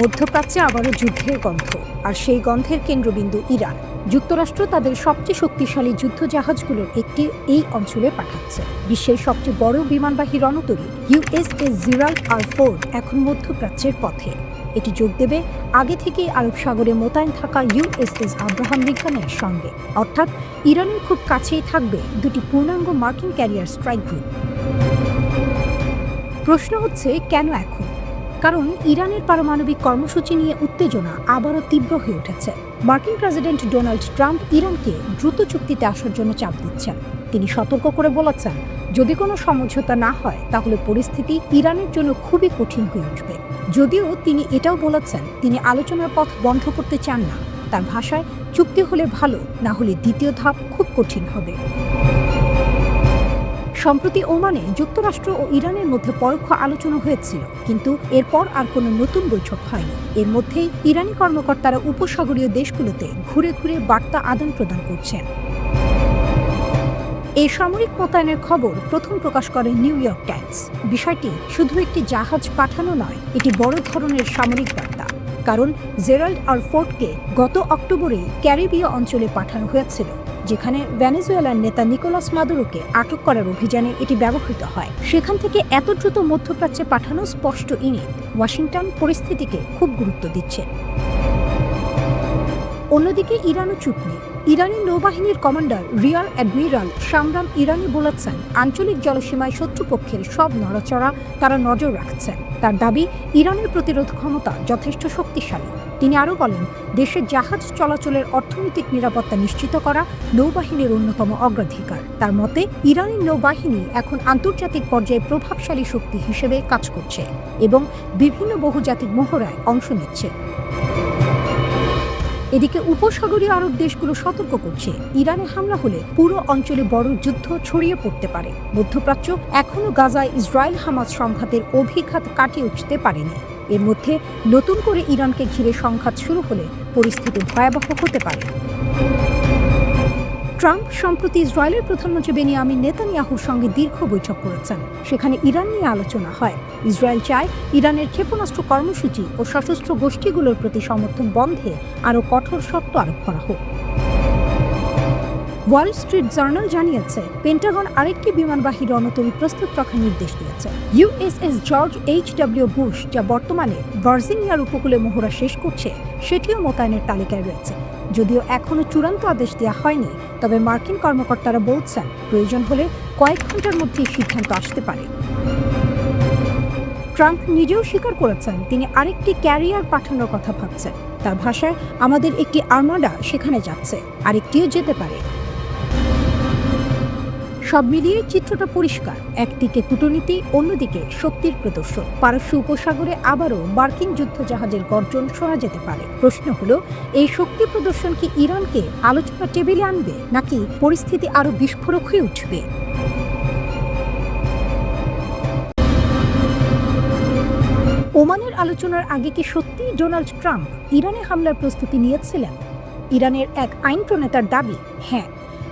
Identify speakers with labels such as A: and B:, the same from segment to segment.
A: মধ্যপ্রাচ্যে আবারও যুদ্ধের গন্ধ, আর সেই গন্ধের কেন্দ্রবিন্দু ইরান। যুক্তরাষ্ট্র তাদের সবচেয়ে শক্তিশালী যুদ্ধজাহাজগুলোর একটি এই অঞ্চলে পাঠাচ্ছে। বিশ্বের সবচেয়ে বড় বিমানবাহী রণতরী ইউএসএস জেরাল্ড আর ফোর্ড এখন মধ্যপ্রাচ্যের পথে। এটি যোগ দেবে আগে থেকেই আরব সাগরে মোতায়েন থাকা ইউএসএস আব্রাহাম লিঙ্কনের সঙ্গে, অর্থাৎ ইরানের খুব কাছেই থাকবে দুটি পূর্ণাঙ্গ মার্কিন ক্যারিয়ার স্ট্রাইক গ্রুপ। প্রশ্ন হচ্ছে, কেন এখন? কারণ ইরানের পারমাণবিক কর্মসূচি নিয়ে উত্তেজনা আবারও তীব্র হয়ে উঠেছে। মার্কিন প্রেসিডেন্ট ডোনাল্ড ট্রাম্প ইরানকে দ্রুত চুক্তিতে আসার জন্য চাপ দিচ্ছেন। তিনি সতর্ক করে বলেছেন, যদি কোনো সমঝোতা না হয় তাহলে পরিস্থিতি ইরানের জন্য খুবই কঠিন হয়ে উঠবে। যদিও তিনি এটাও বলেছেন, তিনি আলোচনার পথ বন্ধ করতে চান না। তার ভাষায়, চুক্তি হলে ভালো, না হলে দ্বিতীয় ধাপ খুব কঠিন হবে। সম্প্রতি ওমানে যুক্তরাষ্ট্র ও ইরানের মধ্যে পরোক্ষ আলোচনা হয়েছিল, কিন্তু এরপর আর কোনো নতুন বৈঠক হয়নি। এর মধ্যেই ইরানি কর্মকর্তারা উপসাগরীয় দেশগুলোতে ঘুরে ঘুরে বার্তা আদান প্রদান করছেন। এই সামরিক মোতায়েনের খবর প্রথম প্রকাশ করে নিউ ইয়র্ক টাইমস। বিষয়টি শুধু একটি জাহাজ পাঠানো নয়, এটি বড় ধরনের সামরিক বার্তা। কারণ জেরাল্ড আর ফোর্ডকে গত অক্টোবরেই ক্যারিবীয় অঞ্চলে পাঠানো হয়েছিল, যেখানে ভেনেজুয়েলার নেতা নিকোলাস মাদুরোকে আটক করার অভিযানে এটি ব্যবহৃত হয়। সেখান থেকে এত দ্রুত মধ্যপ্রাচ্যে পাঠানো স্পষ্ট ইঙ্গিত ওয়াশিংটন পরিস্থিতিকে খুব গুরুত্ব দিচ্ছে। অন্যদিকে ইরানও চুপ নেই। ইরানি নৌবাহিনীর কমান্ডার রিয়ার অ্যাডমিরাল শামরাম ইরানি বলেছেন, আঞ্চলিক জলসীমায় শত্রুপক্ষের সব নড়াচড়া তারা নজর রাখছেন। তার দাবি, ইরানের প্রতিরোধ ক্ষমতা যথেষ্ট শক্তিশালী। তিনি আরও বলেন, দেশের জাহাজ চলাচলের অর্থনৈতিক নিরাপত্তা নিশ্চিত করা নৌবাহিনীর অন্যতম অগ্রাধিকার। তার মতে, ইরানি নৌবাহিনী এখন আন্তর্জাতিক পর্যায়ে প্রভাবশালী শক্তি হিসেবে কাজ করছে এবং বিভিন্ন বহুজাতিক মহড়ায় অংশ নিচ্ছে। এদিকে উপসাগরীয় আরব দেশগুলো সতর্ক করছে, ইরানে হামলা হলে পুরো অঞ্চলে বড় যুদ্ধ ছড়িয়ে পড়তে পারে। মধ্যপ্রাচ্য এখনও গাজায় ইসরায়েল হামাস সংঘাতের অভিঘাত কাটিয়ে উঠতে পারেনি। এর মধ্যে নতুন করে ইরানকে ঘিরে সংঘাত শুরু হলে পরিস্থিতি ভয়াবহ হতে পারে। ট্রাম্প সম্প্রতি ইসরায়েলের প্রধানমন্ত্রী বেনিয়ামিন নেতানিয়াহুর সঙ্গে দীর্ঘ বৈঠক করেছেন। সেখানে ইরান নিয়ে আলোচনা হয়। ইসরায়েল চায় ইরানের ক্ষেপণাস্ত্র কর্মসূচি ও সশস্ত্র গোষ্ঠীগুলোর প্রতি সমর্থন বন্ধে আরও কঠোর শর্ত আরোপ করা হোক। ওয়াল স্ট্রিট জার্নাল জানিয়েছে, পেন্টাগন আরেকটি বিমানবাহী রণতরী প্রস্তুত রাখার নির্দেশ দিয়েছে। USS George HW. বুশ, যা বর্তমানে ভার্জিনিয়ার উপকূলে মহড়া শেষ করছে, সেটিও মোতায়েনের তালিকায় রয়েছে। যদিও এখনও চূড়ান্ত আদেশ দেওয়া হয়নি, তবে মার্কিন কর্মকর্তারা বলছেন, প্রয়োজন হলে কয়েক ঘন্টার মধ্যেই সিদ্ধান্ত আসতে পারে। ট্রাম্প নিজেও স্বীকার করেছেন, তিনি আরেকটি ক্যারিয়ার পাঠানোর কথা ভাবছেন। তার ভাষায়, আমাদের একটি আর্মাডা সেখানে যাচ্ছে, আরেকটিও যেতে পারে। সব মিলিয়ে চিত্রটা পরিষ্কার, একদিকে কূটনীতি, অন্যদিকে শক্তির প্রদর্শন। পারস্য উপসাগরে আবারও মার্কিন যুদ্ধজাহাজের গর্জন শোনা যেতে পারে। প্রশ্ন হলো, এই শক্তি প্রদর্শন কি ইরানকে আলোচনা টেবিলে আনবে, নাকি পরিস্থিতি আরও বিস্ফোরক হয়ে উঠবে? ওমানের আলোচনার আগে কি সত্যি ডোনাল্ড ট্রাম্প ইরানে হামলার প্রস্তুতি নিয়েছিলেন? ইরানের এক আইন প্রণেতার দাবি, হ্যাঁ।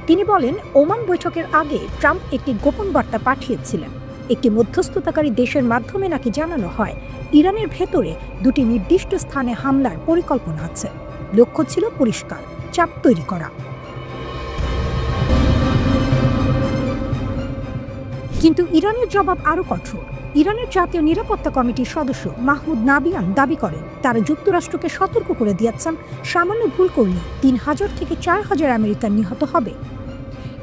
A: তিনি বলেন, ওমান বৈঠকের আগে ট্রাম্প একটি গোপন বার্তা পাঠিয়েছিলেন। একটি মধ্যস্থতাকারী দেশের মাধ্যমে নাকি জানানো হয়, ইরানের ভেতরে দুটি নির্দিষ্ট স্থানে হামলার পরিকল্পনা আছে। লক্ষ্য ছিল পরিষ্কার, চাপ তৈরি করা। কিন্তু ইরানের জবাব আরও কঠোর। ইরানের জাতীয় নিরাপত্তা কমিটির সদস্য মাহমুদ নাবিয়ান দাবি করেন, তারা যুক্তরাষ্ট্রকে সতর্ক করে দিয়েছেন, সামান্য ভুল করলে ৩,০০০ থেকে ৪,০০০ আমেরিকান নিহত হবে।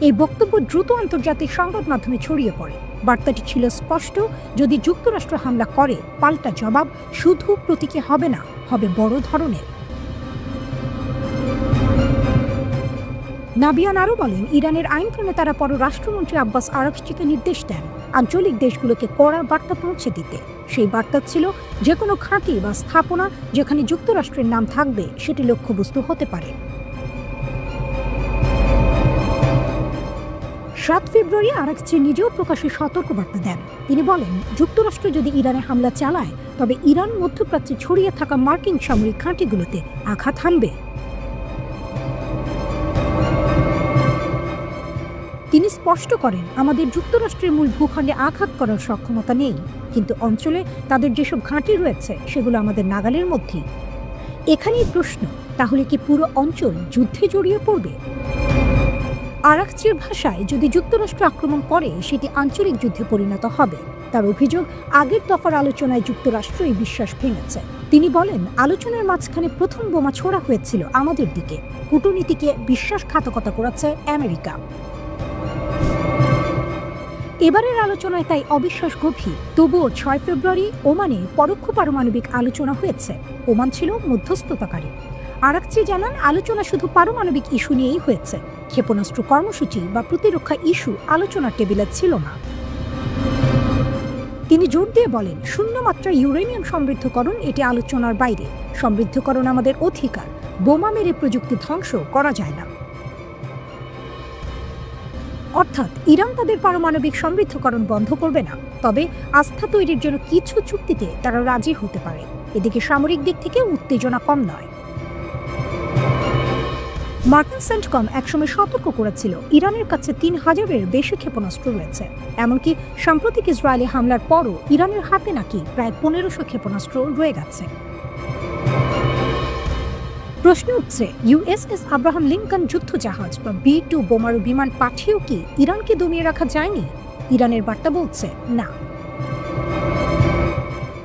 A: এই বক্তব্য দ্রুত আন্তর্জাতিক সংবাদ মাধ্যমে ছড়িয়ে পড়ে। বার্তাটি ছিল স্পষ্ট, যদি যুক্তরাষ্ট্র হামলা করে, পাল্টা জবাব শুধু প্রতীকী হবে না, হবে বড় ধরনের। নাবিয়ান আরও বলেন, ইরানের আইন প্রণেতারা পররাষ্ট্রমন্ত্রী আব্বাস আরাগচিকে নির্দেশ দেন আঞ্চলিক দেশগুলোকে কড়া বার্তা পৌঁছে দিতে। সেই বার্তা ছিল, যে কোনো ঘাঁটি বা স্থাপনা যেখানে যুক্তরাষ্ট্রের নাম থাকবে, সেটি লক্ষ্যবস্তু হতে পারে। ৭ ফেব্রুয়ারি আরাগচি নিজেও প্রকাশ্যে সতর্কবার্তা দেন। তিনি বলেন, যুক্তরাষ্ট্র যদি ইরানে হামলা চালায়, তবে ইরান মধ্যপ্রাচ্যে ছড়িয়ে থাকা মার্কিন সামরিক ঘাঁটিগুলোতে আঘাত হানবে। তিনি স্পষ্ট করেন, আমাদের যুক্তরাষ্ট্রের মূল ভূখণ্ডে আঘাত করার সক্ষমতা নেই, কিন্তু অঞ্চলে তাদের যেসব ঘাঁটি রয়েছে সেগুলো আমাদের নাগালের মধ্যেই। এখানেই প্রশ্ন, তাহলে কি পুরো অঞ্চল যুদ্ধে জড়িয়ে পড়বে? আরাকচির ভাষায়, যদি যুক্তরাষ্ট্র আক্রমণ করে সেটি আঞ্চলিক যুদ্ধে পরিণত হবে। তার অভিযোগ, আগের দফার আলোচনায় যুক্তরাষ্ট্র এই বিশ্বাস ভেঙেছে। তিনি বলেন, আলোচনার মাঝখানে প্রথম বোমা ছোড়া হয়েছিল আমাদের দিকে। কূটনীতিকে বিশ্বাসঘাতকতা করেছে আমেরিকা। এবারের আলোচনায় তাই অবিশ্বাস গভীর। তবুও 6 ফেব্রুয়ারি ওমানে পরোক্ষ পারমাণবিক আলোচনা হয়েছে। ওমান ছিল মধ্যস্থতাকারী। আরাকচি জানান, আলোচনা শুধু পারমাণবিক ইস্যু নিয়েই হয়েছে। ক্ষেপণাস্ত্র কর্মসূচি বা প্রতিরক্ষা ইস্যু আলোচনার টেবিলে ছিল না। তিনি জোর দিয়ে বলেন, শূন্য মাত্রা ইউরেনিয়াম সমৃদ্ধকরণ এটি আলোচনার বাইরে। সমৃদ্ধকরণ আমাদের অধিকার। বোমা মেরে প্রযুক্তি ধ্বংস করা যায় না। অর্থাৎ ইরান তাদের পারমাণবিক সমৃদ্ধকরণ বন্ধ করবে না, তবে আস্থা তৈরির জন্য কিছু চুক্তিতে তারা রাজি হতে পারে। এদিকে সামরিক দিক থেকে উত্তেজনা কম নয়। মার্কিন সেন্টকম একসময় সতর্ক করেছিল, ইরানের কাছে 3000-এর বেশি ক্ষেপণাস্ত্র রয়েছে। এমনকি সাম্প্রতিক ইসরায়েলি হামলার পরও ইরানের হাতে নাকি প্রায় 1500 ক্ষেপণাস্ত্র রয়ে গেছে। প্রশ্ন উঠছে, ইউএসএস আব্রাহাম লিঙ্কন যুদ্ধজাহাজ বা B-2 বোমারু বিমান পাঠিয়েও কি ইরানকে দমিয়ে রাখা যায়নি? ইরানের বার্তা বলছে না।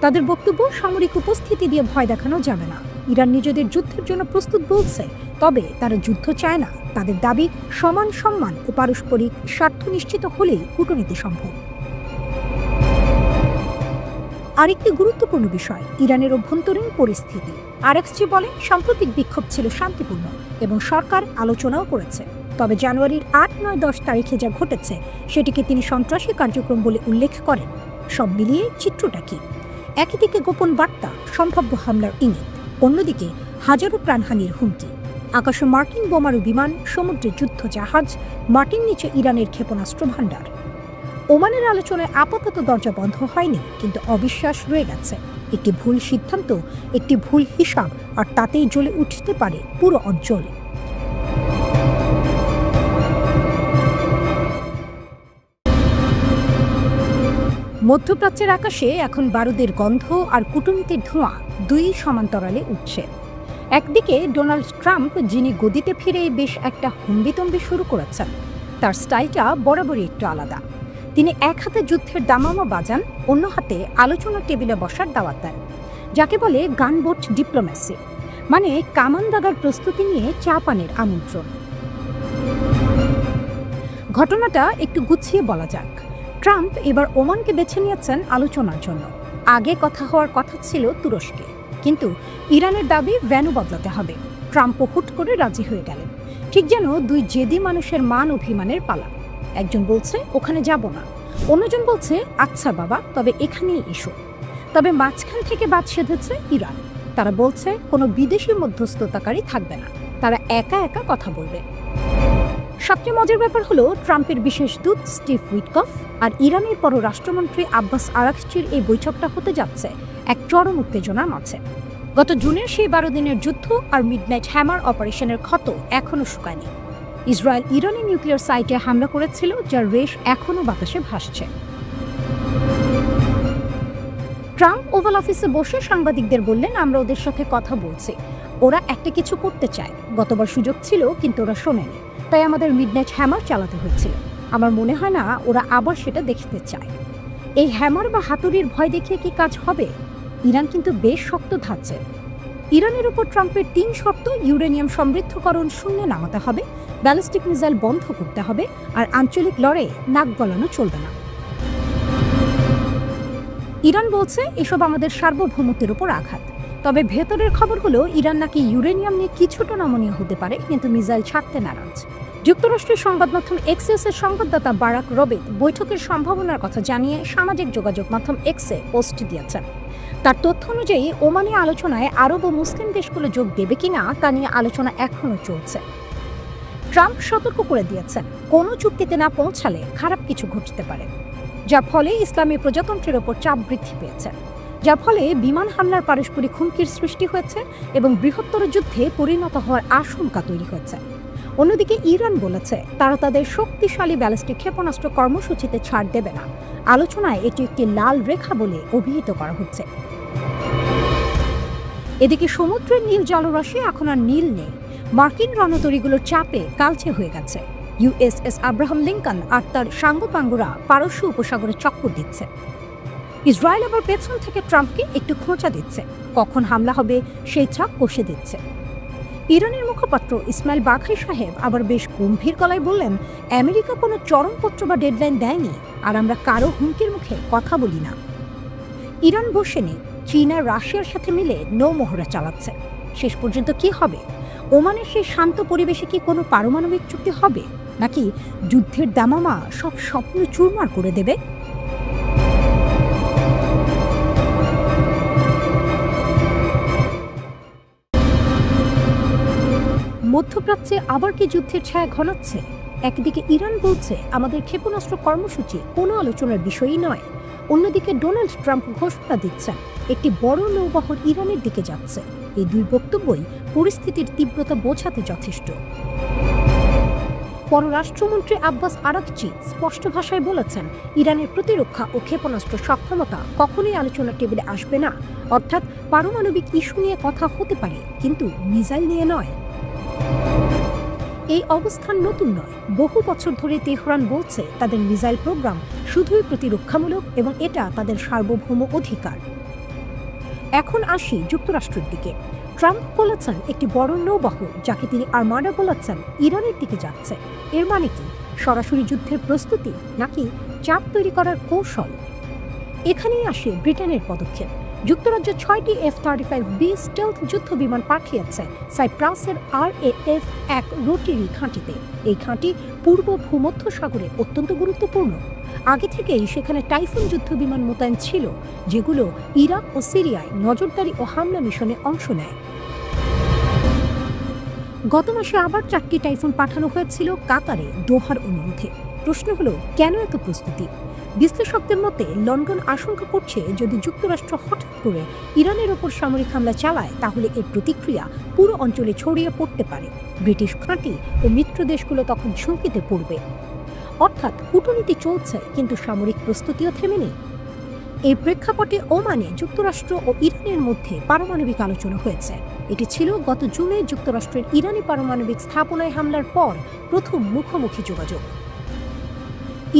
A: তাদের বক্তব্য, সামরিক উপস্থিতি দিয়ে ভয় দেখানো যাবে না। ইরান নিজেদের যুদ্ধের জন্য প্রস্তুত বলছে, তবে তারা যুদ্ধ চায় না। তাদের দাবি, সমান সম্মান ও পারস্পরিক স্বার্থ নিশ্চিত হলেই কূটনীতি সম্ভব। আরেকটি গুরুত্বপূর্ণ বিষয়, ইরানের অভ্যন্তরীণ পরিস্থিতি। আরাকচি বলেন, সাম্প্রতিক বিক্ষোভ ছিল শান্তিপূর্ণ এবং সরকার আলোচনাও করেছে। তবে জানুয়ারির 8, 9, 10 তারিখে যা ঘটেছে সেটিকে তিনি সন্ত্রাসী কার্যক্রম বলে উল্লেখ করেন। সব মিলিয়ে চিত্রটা কি? একদিকে গোপন বার্তা, সম্ভাব্য হামলার ইঙ্গিত, অন্যদিকে হাজারো প্রাণহানির হুমকি। আকাশে মার্কিন বোমারু বিমান, সমুদ্রে যুদ্ধ জাহাজ, মাটির নিচে ইরানের ক্ষেপণাস্ত্র ভাণ্ডার। ওমানের আলোচনায় আপাতত দরজা বন্ধ হয়নি, কিন্তু অবিশ্বাস রয়ে গেছে। একটি ভুল সিদ্ধান্ত, একটি ভুল হিসাব, আর তাতেই জ্বলে উঠতে পারে পুরো অঞ্চল। মধ্যপ্রাচ্যের আকাশে এখন বারুদের গন্ধ আর কূটনীতির ধোঁয়া দুই সমান্তরালে উঠছে। একদিকে ডোনাল্ড ট্রাম্প, যিনি গদিতে ফিরেই বেশ একটা হম্বিতম্বি শুরু করেছেন। তার স্টাইলটা বরাবরই একটু আলাদা। তিনি এক হাতে যুদ্ধের দামামা বাজান, অন্য হাতে আলোচনার টেবিলে বসার দাওয়াত দেন, যাকে বলে গানবোট ডিপ্লোম্যাসি, মানে কামান দাগার প্রস্তুতি নিয়ে চা পানের আমন্ত্রণ। ঘটনাটা একটু গুছিয়ে বলা যাক। ট্রাম্প এবার ওমানকে বেছে নিয়েছেন আলোচনার জন্য। আগে কথা হওয়ার কথা ছিল তুরস্কে, কিন্তু ইরানের দাবি ভেন্যু বদলাতে হবে। ট্রাম্পও হুট করে রাজি হয়ে গেলেন, ঠিক যেন দুই জেদি মানুষের মান অভিমানের পালা। একজন বলছে ওখানে যাব না, অন্যজন বলছে আচ্ছা বাবা, তবে এখানেই এসো। তবে মাঝখান থেকে বাদ সেধেছে ইরান। তারা বলছে কোনো বিদেশি মধ্যস্থতাকারী থাকবে না, তারা একা একা কথা বলবে। সবচেয়ে মজার ব্যাপার হলো, ট্রাম্পের বিশেষ দূত স্টিভ উইটকফ আর ইরানের পররাষ্ট্রমন্ত্রী আব্বাস আরাকচির এই বৈঠকটা হতে যাচ্ছে এক চরম উত্তেজনার মাঝে। গত জুনের সেই 12 দিনের যুদ্ধ আর মিডনাইট হ্যামার অপারেশনের ক্ষত এখনও শুকায়নি। ইসরায়েল ইরানের নিউক্লিয়ার সাইটে হামলা করেছিল, যার রেশ এখনও বাতাসে ভাসছে। ট্রাম্প ওভাল অফিসে বসে সাংবাদিকদের বললেন, আমরা ওদের সাথে কথা বলছি, ওরা একটা কিছু করতে চায়। গতবার সুযোগ ছিল, কিন্তু ওরা শোনেনি, তাই আমাদের মিডনাইট হ্যামার চালাতে হয়েছিল। আমার মনে হয় না ওরা আবার সেটা দেখতে চায়। এই হ্যামার বা হাতুড়ির ভয় দেখিয়ে কি কাজ হবে? ইরান কিন্তু বেশ শক্ত ধাঁচে। ইরানের উপর ট্রাম্পের 3 শর্ত: ইউরেনিয়াম সমৃদ্ধকরণ শূন্যে নামাতে হবে, ব্যালিস্টিক মিসাইল বন্ধ করতে হবে, আর আঞ্চলিক লড়াইয়ে নাক গলানো চলবে না। ইরান বলছে এসব আমাদের সার্বভৌমত্বের উপর আঘাত। তবে ভেতরের খবর হলো, ইরান নাকি ইউরেনিয়াম নিয়ে কিছুটা নমনীয় হতে পারে, কিন্তু মিসাইল ছাড়তে নারাজ। যুক্তরাষ্ট্রের সংবাদ মাধ্যম এক্সের সংবাদদাতা বারাক রবিট বৈঠকের সম্ভাবনার কথা জানিয়ে সামাজিক যোগাযোগ মাধ্যম এক্সে পোস্ট দিয়েছেন। তার তথ্য অনুযায়ী ওমানি আলোচনায় আরব ও মুসলিম দেশগুলো যোগ দেবে কিনা তা নিয়ে আলোচনা এখনও চলছে। ট্রাম্প সতর্ক করে দিয়েছেন, কোনো চুক্তিতে না পৌঁছালে খারাপ কিছু ঘটতে পারে, যার ফলে ইসলামী প্রজাতন্ত্রের ওপর চাপ বৃদ্ধি পেয়েছে, যার ফলে বিমান হামলার পারস্পরিক হুমকির সৃষ্টি হয়েছে এবং বৃহত্তর যুদ্ধে পরিণত হওয়ার আশঙ্কা তৈরি হয়েছে। অন্যদিকে ইরান বলেছে তারা তাদের শক্তিশালী ব্যালিস্টিক ক্ষেপণাস্ত্র কর্মসূচিতে ছাড় দেবে না। আলোচনায় এটি একটি লাল রেখা বলে অভিহিত করা হচ্ছে। এদিকে সমুদ্রের নীল জলরাশি এখন আর নীল নেই। মার্কিন রণতরীগুলোর চাপে কালচে হয়ে গেছে। ইউএসএস আব্রাহাম লিঙ্কন আর তার সাঙ্গপাঙ্গরা পারস্য উপসাগরে চক্কর দিচ্ছে। ইসরায়েল আবার পেছন থেকে ট্রাম্পকে একটু খোঁচা দিচ্ছে, কখন হামলা হবে সেই চাপ কষে দিচ্ছে। ইরানের মুখপাত্র ইসমাইল বাঘাই সাহেব আবার বেশ গম্ভীর গলায় বললেন, আমেরিকা কোনো চরমপত্র বা ডেডলাইন দেয়নি, আর আমরা কারো হুমকির মুখে কথা বলি না। ইরান বসে নেই, চীন আর রাশিয়ার সাথে মিলে নৌমহড়া চালাচ্ছে। শেষ পর্যন্ত কি হবে? ওমানের সেই শান্ত পরিবেশে কি কোনো পারমাণবিক চুক্তি হবে, নাকি যুদ্ধের দামামা সব স্বপ্ন চুরমার করে দেবে? মধ্যপ্রাচ্যে আবার কি যুদ্ধের ছায়া ঘনাচ্ছে? একদিকে ইরান বলছে আমাদের ক্ষেপণাস্ত্র কর্মসূচি কোনো আলোচনার বিষয়ই নয়, অন্যদিকে ডোনাল্ড ট্রাম্প ঘোষণা দিচ্ছেন একটি বড় নৌবহর ইরানের দিকে যাচ্ছে। এই দুই বক্তব্যই পরিস্থিতির তীব্রতা বোঝাতে যথেষ্ট। পররাষ্ট্রমন্ত্রী আব্বাস আরাকচি স্পষ্ট ভাষায় বলেছেন, ইরানের প্রতিরক্ষা ও ক্ষেপণাস্ত্র সক্ষমতা কখনোই আলোচনার টেবিলে আসবে না। অর্থাৎ পারমাণবিক ইস্যু নিয়ে কথা হতে পারে, কিন্তু মিসাইল নিয়ে নয়। এই অবস্থান নতুন নয়। বহু বছর ধরে তেহরান বলছে তাদের মিসাইল প্রোগ্রাম শুধুই প্রতিরক্ষামূলক এবং এটা তাদের সার্বভৌম অধিকার। এখন আসি যুক্তরাষ্ট্রের দিকে। ট্রাম্প বলেছেন একটি বড় নৌবাহর, যাকে তিনি আর্মাডা বলেছেন, ইরানের দিকে যাচ্ছে। এর মানে কি সরাসরি যুদ্ধের প্রস্তুতি, নাকি চাপ তৈরি করার কৌশল? এখানেই আসে ব্রিটেনের পদক্ষেপ। যুক্তরাজ্য 6টি F-35B স্টেলথ যুদ্ধ বিমান পাঠিয়েছে সাইপ্রাসের RAF 1 রোটারি ঘাঁটিতে। এই ঘাঁটি পূর্ব ভূমধ্য সাগরে অত্যন্ত গুরুত্বপূর্ণ। আগে থেকেই সেখানে টাইফুন যুদ্ধ বিমান মোতায়েন ছিল, যেগুলো ইরাক ও সিরিয়ায় নজরদারি ও হামলা মিশনে অংশ নেয়। গত মাসে আবার 4টি টাইফুন পাঠানো হয়েছিল কাতারে দোহার অনুরোধে। প্রশ্ন হলো, কেন এত প্রস্তুতি? বিশ্লেষকদের মতে লন্ডন আশঙ্কা করছে যদি যুক্তরাষ্ট্র হঠাৎ করে ইরানের ওপর সামরিক হামলা চালায়, তাহলে এর প্রতিক্রিয়া পুরো অঞ্চলে ছড়িয়ে পড়তে পারে। ব্রিটিশ ঘাঁটি ও মিত্র দেশগুলো তখন ঝুঁকিতে পড়বে। অর্থাৎ কূটনীতি চলছে, কিন্তু সামরিক প্রস্তুতিও থেমে নেই। এই প্রেক্ষাপটে ওমানে যুক্তরাষ্ট্র ও ইরানের মধ্যে পারমাণবিক আলোচনা হয়েছে। এটি ছিল গত জুনে যুক্তরাষ্ট্রের ইরানি পারমাণবিক স্থাপনায় হামলার পর প্রথম মুখোমুখি যোগাযোগ।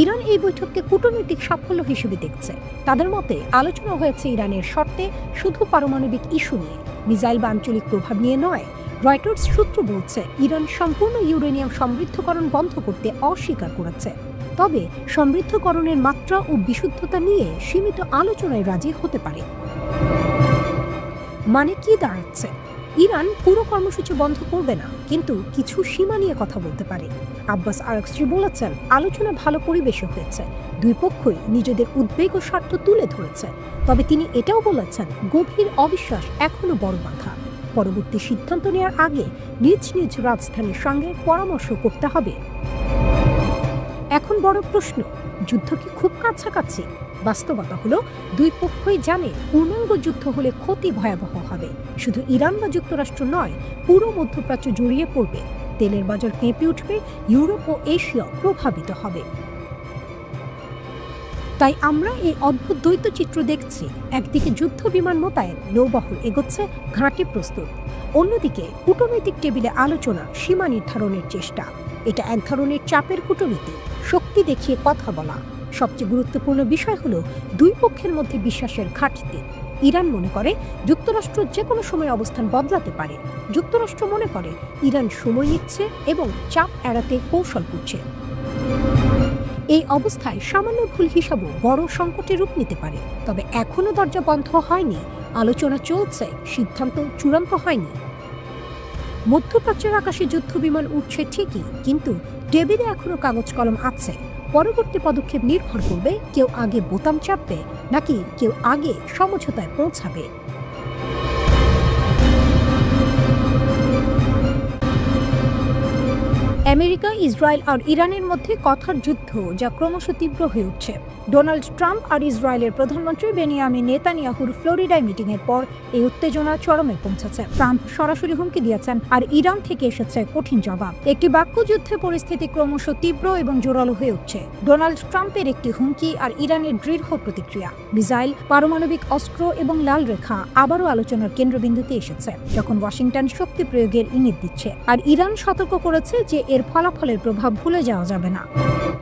A: ইরান এই বৈঠককে কূটনৈতিক সাফল্য হিসেবে দেখছে। তাদের মতে আলোচনা হয়েছে ইরানের শর্তে শুধু পারমাণবিক ইস্যু নিয়ে, মিসাইল বা আঞ্চলিক প্রভাব নিয়ে নয়। রয়টার্স সূত্র বলছে ইরান সম্পূর্ণ ইউরেনিয়াম সমৃদ্ধকরণ বন্ধ করতে অস্বীকার করেছে, তবে সমৃদ্ধকরণের মাত্রা ও বিশুদ্ধতা নিয়ে সীমিত আলোচনায় রাজি হতে পারে। মানে কি দাঁড়াচ্ছে? ইরান পুরো কর্মসূচি বন্ধ করবে না, কিন্তু কিছু সীমা নিয়ে কথা বলতে পারে। আব্বাস আরাকচি বলেছেন, আলোচনা ভালো পরিবেশে হয়েছে, দুই পক্ষই নিজেদের উদ্বেগ ও স্বার্থ তুলে ধরেছে। তবে তিনি এটাও বলেছেন, গভীর অবিশ্বাস এখনো বড় বাধা। পরবর্তী সিদ্ধান্ত নেওয়ার আগে নিজ নিজ রাজধানীর সঙ্গে পরামর্শ করতে হবে। এখন বড় প্রশ্ন, যুদ্ধ কি খুব কাছাকাছি? বাস্তবতা হলো দুই পক্ষই জানে পূর্ণাঙ্গ যুদ্ধ হলে ক্ষতি ভয়াবহ হবে। শুধু ইরান বা যুক্তরাষ্ট্র নয়, পুরো মধ্যপ্রাচ্য জড়িয়ে পড়বে। তেলের বাজার কেঁপে উঠবে, ইউরোপ ও এশিয়া প্রভাবিত হবে। তাই আমরা এই অদ্ভুত দ্বৈত চিত্র দেখছি। একদিকে যুদ্ধ বিমান মোতায়েন, নৌবহর এগোচ্ছে, ঘাঁটি প্রস্তুত। অন্যদিকে কূটনৈতিক টেবিলে আলোচনা, সীমা নির্ধারণের চেষ্টা। এটা এক ধরনের চাপের কূটনীতি, শক্তি দেখিয়ে কথা বলা। সবচেয়ে গুরুত্বপূর্ণ বিষয় হলো দুই পক্ষের মধ্যে বিশ্বাসের ঘাটতি। ইরান মনে করে যুক্তরাষ্ট্র যে কোনো সময় অবস্থান বদলাতে পারে। যুক্তরাষ্ট্র মনে করে ইরান সময় নিচ্ছে এবং চাপ এড়াতে কৌশল করছে। এই অবস্থায় সামান্য ভুল হিসাবও বড় সংকটে রূপ নিতে পারে। তবে এখনো দরজা বন্ধ হয়নি, আলোচনা চলছে, সিদ্ধান্ত চূড়ান্ত হয়নি। মধ্যপ্রাচ্যের আকাশে যুদ্ধ বিমান উঠছে ঠিকই, কিন্তু টেবিলে এখনো কাগজ কলম আছে। পরবর্তী পদক্ষেপ নির্ভর করবে কেউ আগে বোতাম চাপবে, নাকি কেউ আগে সমঝোতায় পৌঁছাবে। আমেরিকা, ইসরায়েল আর ইরানের মধ্যে কথা কথার যুদ্ধ যা ক্রমশ তীব্র হয়ে উঠছে। ডোনাল্ড ট্রাম্প আর ইসরায়েলের প্রধানমন্ত্রী বেনিয়ামিন নেতানিয়াহুর ফ্লোরিডায় মিটিংয়ের পর এই উত্তেজনা চরমে পৌঁছেছে। ট্রাম্প সরাসরি হুমকি দিয়েছেন আর ইরান থেকে এসেছে কঠিন জবাব। একটি বাক্যযুদ্ধে পরিস্থিতি ক্রমশ তীব্র এবং জোরালো হয়ে উঠছে। ডোনাল্ড ট্রাম্পের একটি হুমকি আর ইরানের দৃঢ় প্রতিক্রিয়া। মিসাইল, পারমাণবিক অস্ত্র এবং লাল রেখা আবারও আলোচনার কেন্দ্রবিন্দুতে এসেছে, যখন ওয়াশিংটন শক্তি প্রয়োগের ইঙ্গিত দিচ্ছে আর ইরান সতর্ক করেছে যে এর ফলাফলের প্রভাব ভুলে যাওয়া যাবে না।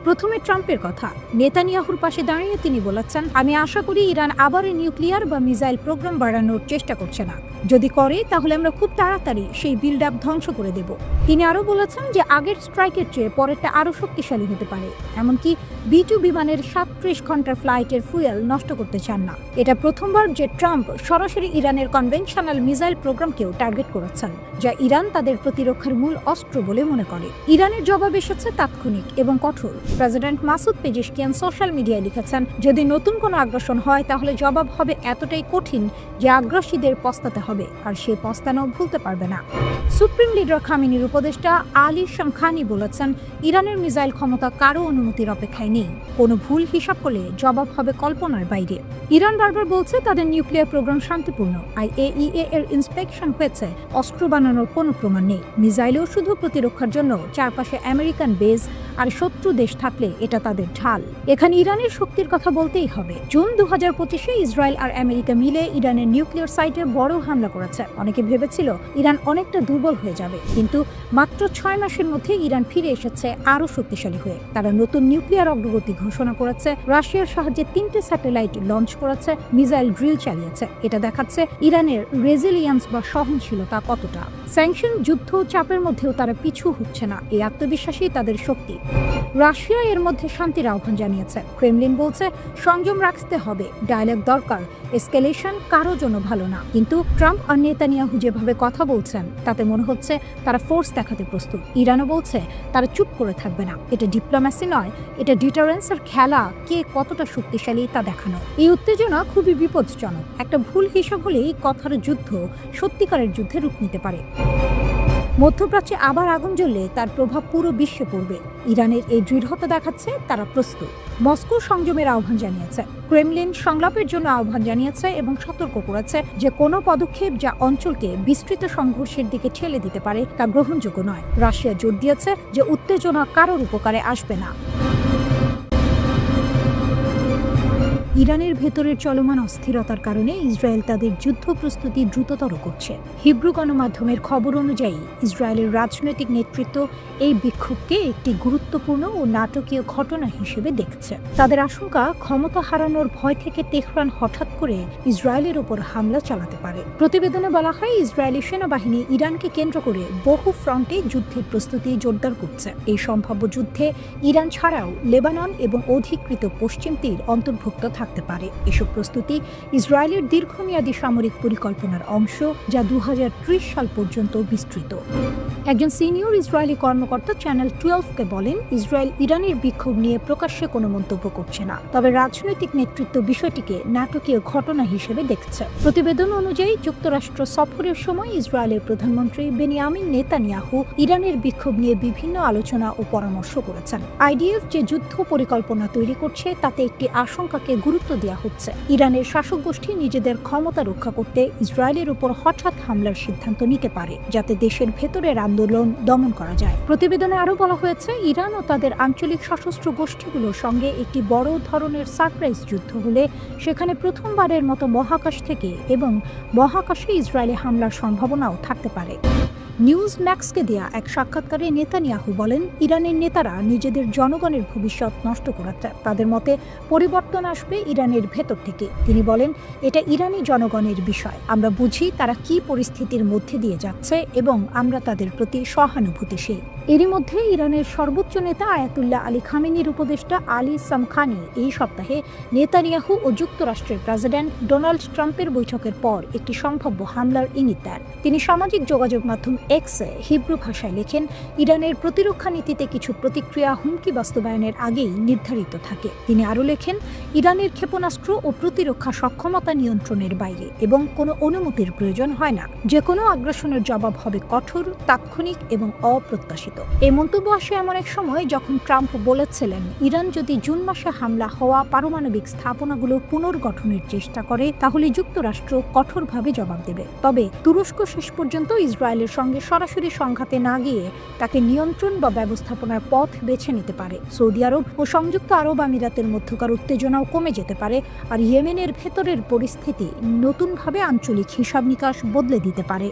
A: প্রথমে ট্রাম্পের কথা। নেতানিয়াহুর পাশে দাঁড়িয়ে তিনি বলেছেন, আমি আশা করি ইরান আবার নিউক্লিয়ার বা মিসাইল প্রোগ্রাম বাড়ানোর চেষ্টা করছে না। যদি করে তাহলে আমরা খুব তাড়াতাড়ি সেই বিল্ড আপ ধ্বংস করে দেব। তিনি আরও বলেছেন যে আগের স্ট্রাইকের চেয়ে পরেরটা আরও শক্তিশালী হতে পারে। এমনকি B-2 বিমানের 37 ঘন্টার ফ্লাইটের ফুয়েল নষ্ট করতে চান না। এটা প্রথমবার যে ট্রাম্প সরাসরি ইরানের কনভেনশনাল মিসাইল প্রোগ্রামকেও টার্গেট করেছেন, যা ইরান তাদের প্রতিরক্ষার মূল অস্ত্র বলে মনে করে। ইরানের জবাব এসেছে তাৎক্ষণিক এবং কঠোর। প্রেসিডেন্ট মাসুদ পেজেশকিয়ান সোশ্যাল মিডিয়ায় লিখেছেন, যদি নতুন কোনো আগ্রাসন হয় তাহলে জবাব হবে এতটাই কঠিন যে আগ্রাসীদের পস্তাতে হবে, আর সে পস্তানো ভুলতে পারবে না। সুপ্রিম লিডার খামেনির উপদেষ্টা আলী শামখানি বলেছেন, ইরানের মিসাইল ক্ষমতা কারো অনুমতির অপেক্ষায় নেই। কোনো ভুল হিসাব করলে জবাব হবে কল্পনার বাইরে। ইরান বারবার বলছে তাদের নিউক্লিয়ার প্রোগ্রাম শান্তিপূর্ণ। IAEA এর ইন্সপেকশন হয়েছে, অস্ত্র বানানোর কোনো প্রমাণ নেই। মিসাইলও শুধু প্রতিরক্ষার জন্য। চারপাশে আমেরিকান বেজ আর শত্রু দেশ থাকলে এটা তাদের ঢাল। এখানে ইরানের শক্তির কথা বলতেই হবে। জুন 2025-এ ইসরায়েল আর আমেরিকা মিলে ইরানের নিউক্লিয়ার সাইটে বড় হামলা করেছে। অনেকে ভেবেছিল ইরান অনেকটা দুর্বল হয়ে যাবে, কিন্তু মাত্র 6 মাসের মধ্যে ইরান ফিরে এসেছে আরও শক্তিশালী হয়ে। তারা নতুন নিউক্লিয়ার অগ্রগতি ঘোষণা করেছে, রাশিয়ার সাহায্যে 3টে স্যাটেলাইট লঞ্চ করেছে, মিসাইল ড্রিল চালিয়েছে। এটা দেখাচ্ছে ইরানের রেজিলিয়েন্স বা সহনশীলতা কতটা। স্যাংশন, যুদ্ধ, চাপের মধ্যেও তারা পিছু হচ্ছে না। এই আত্মবিশ্বাসী তাদের শক্তি। রাশিয়া এর মধ্যে শান্তির আহ্বান জানিয়েছে। ক্রেমলিন বলছে সংযম রাখতে হবে, ডায়ালগ দরকার, এসকেলেশন কারো জন্য ভালো না। কিন্তু ট্রাম্প আর নেতানিয়াহু যেভাবে কথা বলছেন তাতে মনে হচ্ছে তারা ফোর্স দেখাতে প্রস্তুত। ইরানও বলছে তারা চুপ করে থাকবে না। এটা ডিপ্লোম্যাসি নয়, এটা ডিটারেন্সের খেলা, কে কতটা শক্তিশালী তা দেখানো। এই উত্তেজনা খুবই বিপজ্জনক। একটা ভুল হিসাব হলেই কথার যুদ্ধ সত্যিকারের যুদ্ধে রূপ নিতে পারে। মধ্যপ্রাচ্যে আবার আগুন জ্বললে তার প্রভাব পুরো বিশ্বে পড়বে। ইরানের এই দৃঢ়তা দেখাচ্ছে তারা প্রস্তুত। মস্কো সংযমের আহ্বান জানিয়েছে। ক্রেমলিন সংলাপের জন্য আহ্বান জানিয়েছে এবং সতর্ক করেছে যে কোনো পদক্ষেপ যা অঞ্চলকে বিস্তৃত সংঘর্ষের দিকে ঠেলে দিতে পারে তা গ্রহণযোগ্য নয়। রাশিয়া জোর দিয়েছে যে উত্তেজনা কারোর উপকারে আসবে না। ইরানের ভেতরের চলমান অস্থিরতার কারণে ইসরায়েল তাদের যুদ্ধ প্রস্তুতি দ্রুততর করছে। হিব্রু গণমাধ্যমের খবর অনুযায়ী ইসরায়েলের রাজনৈতিক নেতৃত্ব এই বিক্ষোভকে একটি গুরুত্বপূর্ণ ও নাটকীয় ঘটনা হিসেবে দেখছে। তাদের আশঙ্কা, ক্ষমতা হারানোর ভয় থেকে তেহরান হঠাৎ করে ইসরায়েলের উপর হামলা চালাতে পারে। প্রতিবেদনে বলা হয়, ইসরায়েলি সেনাবাহিনী ইরানকে কেন্দ্র করে বহু ফ্রন্টে যুদ্ধের প্রস্তুতি জোরদার করছে। এই সম্ভাব্য যুদ্ধে ইরান ছাড়াও লেবানন এবং অধিকৃত পশ্চিম তীর অন্তর্ভুক্ত থাকতে পারে। এসব প্রস্তুতি ইসরায়েলের দীর্ঘমেয়াদী সামরিক পরিকল্পনার অংশ, যা 2030 সাল পর্যন্ত বিস্তৃত। একজন সিনিয়র ইসরায়েলি কর্মকর্তা চ্যানেল 12-কে বলেন, ইসরায়েল ইরানের বিক্ষোভ নিয়ে প্রকাশ্যে কোনো মন্তব্য করছে না, তবে রাজনৈতিক নেতৃত্ব বিষয়টিকে নাটকীয় ঘটনা হিসেবে দেখছে। প্রতিবেদন অনুযায়ী যুক্তরাষ্ট্র সফরের সময় ইসরায়েলের প্রধানমন্ত্রী বেনিয়ামিন নেতানিয়াহু ইরানের বিক্ষোভ নিয়ে বিভিন্ন আলোচনা ও পরামর্শ করেছেন। IDF যে যুদ্ধ পরিকল্পনা তৈরি করছে তাতে একটি আশঙ্কাকে গুরুত্ব দেওয়া হচ্ছে। ইরানের শাসক গোষ্ঠী নিজেদের ক্ষমতা রক্ষা করতে ইসরায়েলের উপর হঠাৎ হামলার সিদ্ধান্ত নিতে পারে, যাতে দেশের ভেতরের আন্দোলন দমন করা যায়। প্রতিবেদনে আরও বলা হয়েছে, ইরান ও তাদের আঞ্চলিক সশস্ত্র গোষ্ঠীগুলোর সঙ্গে একটি বড় ধরনের সারপ্রাইজ যুদ্ধ হলে সেখানে প্রথমবারের মতো মহাকাশ থেকে এবং মহাকাশে ইসরায়েলি হামলার সম্ভাবনাও থাকতে পারে। নিউজ ম্যাক্সকে দেয়া এক সাক্ষাৎকারে নেতানিয়াহু বলেন, ইরানের নেতারা নিজেদের জনগণের ভবিষ্যৎ নষ্ট করেছে। তাদের মতে পরিবর্তন আসবে ইরানের ভেতর থেকে। তিনি বলেন, এটা ইরানি জনগণের বিষয়। আমরা বুঝি তারা কি পরিস্থিতির মধ্যে দিয়ে যাচ্ছে এবং আমরা তাদের প্রতি সহানুভূতিশীল। এরই মধ্যে ইরানের সর্বোচ্চ নেতা আয়াতুল্লাহ আলী খামেনির উপদেষ্টা আলী সামখানি এই সপ্তাহে নেতানিয়াহু ও যুক্তরাষ্ট্রের প্রেসিডেন্ট ডোনাল্ড ট্রাম্পের বৈঠকের পর একটি সম্ভাব্য হামলার ইঙ্গিত দেন। তিনি সামাজিক যোগাযোগ মাধ্যম এক্সে হিব্রু ভাষায় লেখেন, ইরানের প্রতিরক্ষা নীতিতে কিছু প্রতিক্রিয়া হুমকি বাস্তবায়নের আগেই নির্ধারিত থাকে। তিনি আরও লেখেন, ইরানের ক্ষেপণাস্ত্র ও প্রতিরক্ষা সক্ষমতা নিয়ন্ত্রণের বাইরে এবং কোনো অনুমতির প্রয়োজন হয় না। যে কোনো আগ্রাসনের জবাব হবে কঠোর, তাৎক্ষণিক এবং অপ্রত্যাশিত। এই মন্তব্য আসে এমন এক সময় যখন ট্রাম্প বলেছিলেন, ইরান যদি জুন মাসে হামলা হওয়া পারমাণবিক স্থাপনাগুলো পুনর্গঠনের চেষ্টা করে তাহলে যুক্তরাষ্ট্র কঠোরভাবে জবাব দেবে। তবে তুরস্ক শেষ পর্যন্ত ইসরায়েলের সঙ্গে সরাসরি সংঘাতে না গিয়ে তাকে নিয়ন্ত্রণ বা ব্যবস্থাপনার পথ বেছে নিতে পারে। সৌদি আরব ও সংযুক্ত আরব আমিরাতের মধ্যকার উত্তেজনাও কমে যেতে পারে, আর ইয়েমেনের ভেতরের পরিস্থিতি নতুনভাবে আঞ্চলিক হিসাব নিকাশ বদলে দিতে পারে।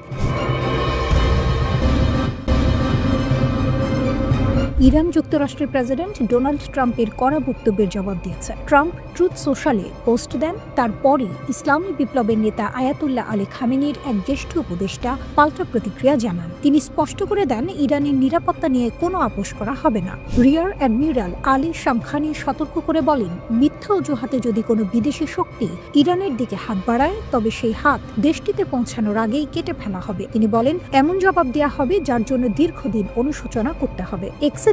A: ইরান যুক্তরাষ্ট্রের প্রেসিডেন্ট ডোনাল্ড ট্রাম্পের কড়া বক্তব্যের জবাব দিয়েছে। ট্রাম্প ট্রুথ সোশ্যালে পোস্ট দেন, তারপরই ইসলামী বিপ্লবের নেতা আয়াতুল্লাহ আলী খামেনির এক জ্যেষ্ঠ উপদেষ্টা পাল্টা প্রতিক্রিয়া জানান। তিনি স্পষ্ট করে দেন, ইরানের নিরাপত্তা নিয়ে কোনো আপোষ করা হবে না। রিয়ার অ্যাডমিরাল আলী শামখানি সতর্ক করে বলেন, মিথ্যা অজুহাতে যদি কোনো বিদেশি শক্তি ইরানের দিকে হাত বাড়ায় তবে সেই হাত দেশটিতে পৌঁছানোর আগেই কেটে ফেলা হবে। তিনি বলেন, এমন জবাব দেওয়া হবে যার জন্য দীর্ঘদিন অনুশোচনা করতে হবে।